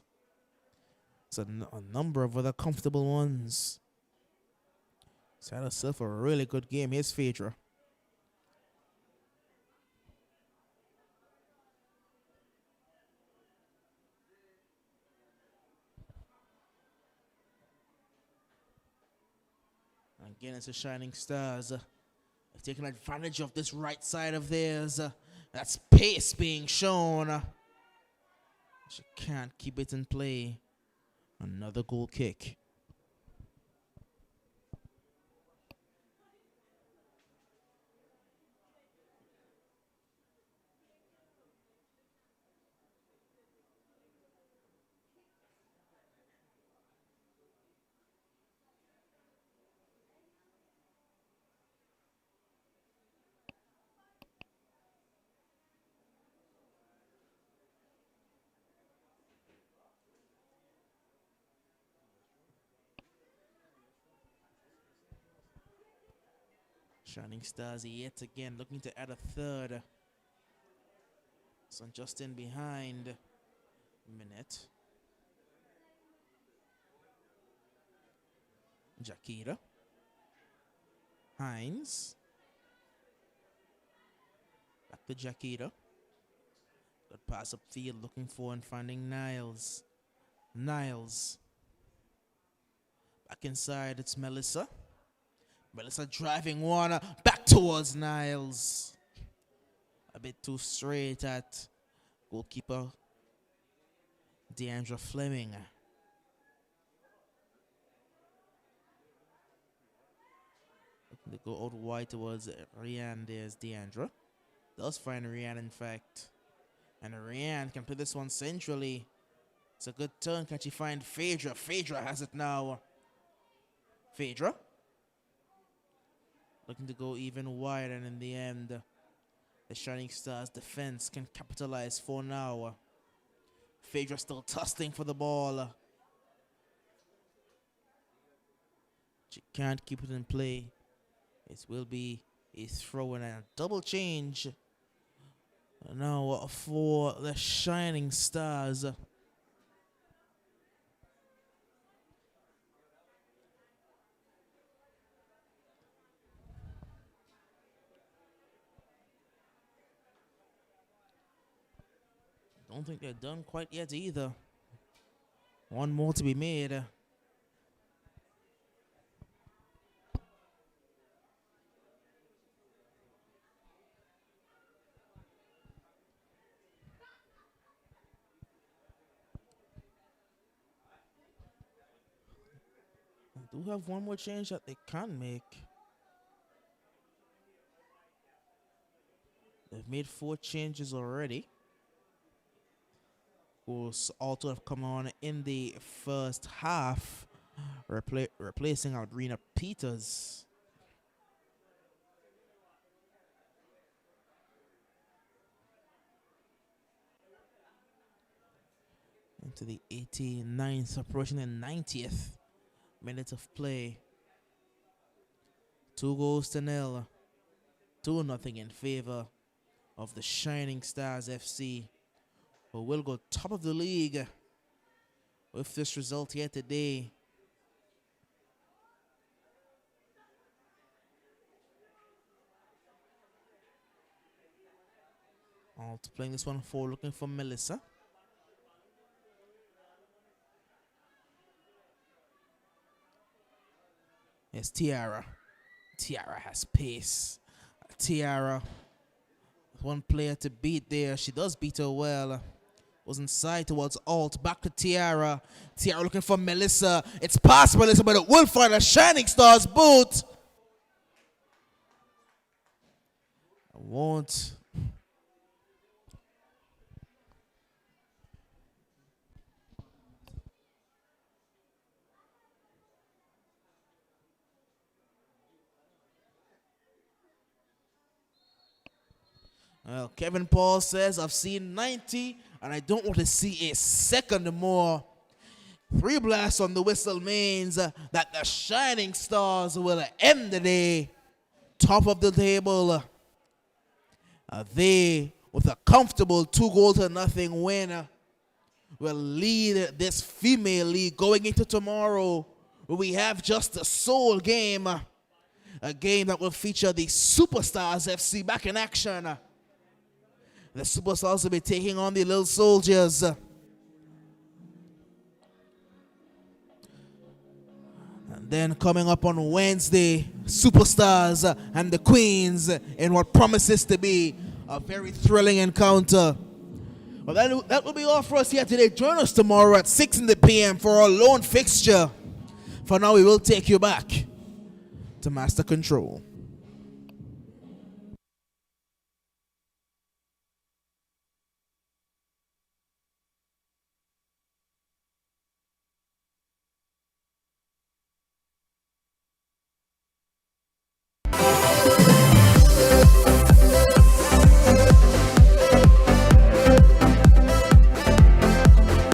Speaker 1: It's a number of other comfortable ones. She's had herself a really good game. Here's Phaedra. Again, it's the Shining Stars. Taking advantage of this right side of theirs. That's pace being shown. She can't keep it in play. Another goal kick. Shining Stars yet again looking to add a third. St. Justin behind. Minute. Jakira. Hines. Back to Jakira. Good pass upfield looking for and finding Niles. Niles. Back inside, it's Melissa. Melissa driving one back towards Niles. A bit too straight at goalkeeper Deandra Fleming. They go out wide towards Rianne. There's Deandra. Does find Rianne, in fact. And Rianne can play this one centrally. It's a good turn. Can she find Phaedra? Phaedra has it now. Phaedra. Looking to go even wider, and in the end, the Shining Stars defense can capitalize for now. Phaedra still tussling for the ball. She can't keep it in play. It will be a throw and a double change. Now for the Shining Stars. Don't think they're done quite yet either. One more to be made. I do have one more change that they can make. They've made 4 changes already. Who's also have come on in the first half, replacing Adrena Peters. Into the 89th, approaching the 90th minute of play. 2-0. 2-0 in favor of the Shining Stars FC, who will go top of the league with this result here today. Alt playing this one for, looking for Melissa. Yes, Tiara. Tiara has pace. Tiara, one player to beat there. She does beat her well. Was inside towards Alt. Back to Tiara. Tiara looking for Melissa. It's past Melissa, but it will find a Shining Stars boot. I won't. Well, Kevin Paul says, I've seen 90, and I don't want to see a second more. 3 blasts on the whistle means that the Shining Stars will end the day top of the table. They, with a comfortable 2-0 win, will lead this female league going into tomorrow, where we have just a sole game, a game that will feature the Superstars FC back in action. The Superstars will be taking on the Little Soldiers. Then coming up on Wednesday, Superstars and the Queens in what promises to be a very thrilling encounter. Well, that will be all for us here today. Join us tomorrow at 6 p.m. for our lone fixture. For now, we will take you back to Master Control.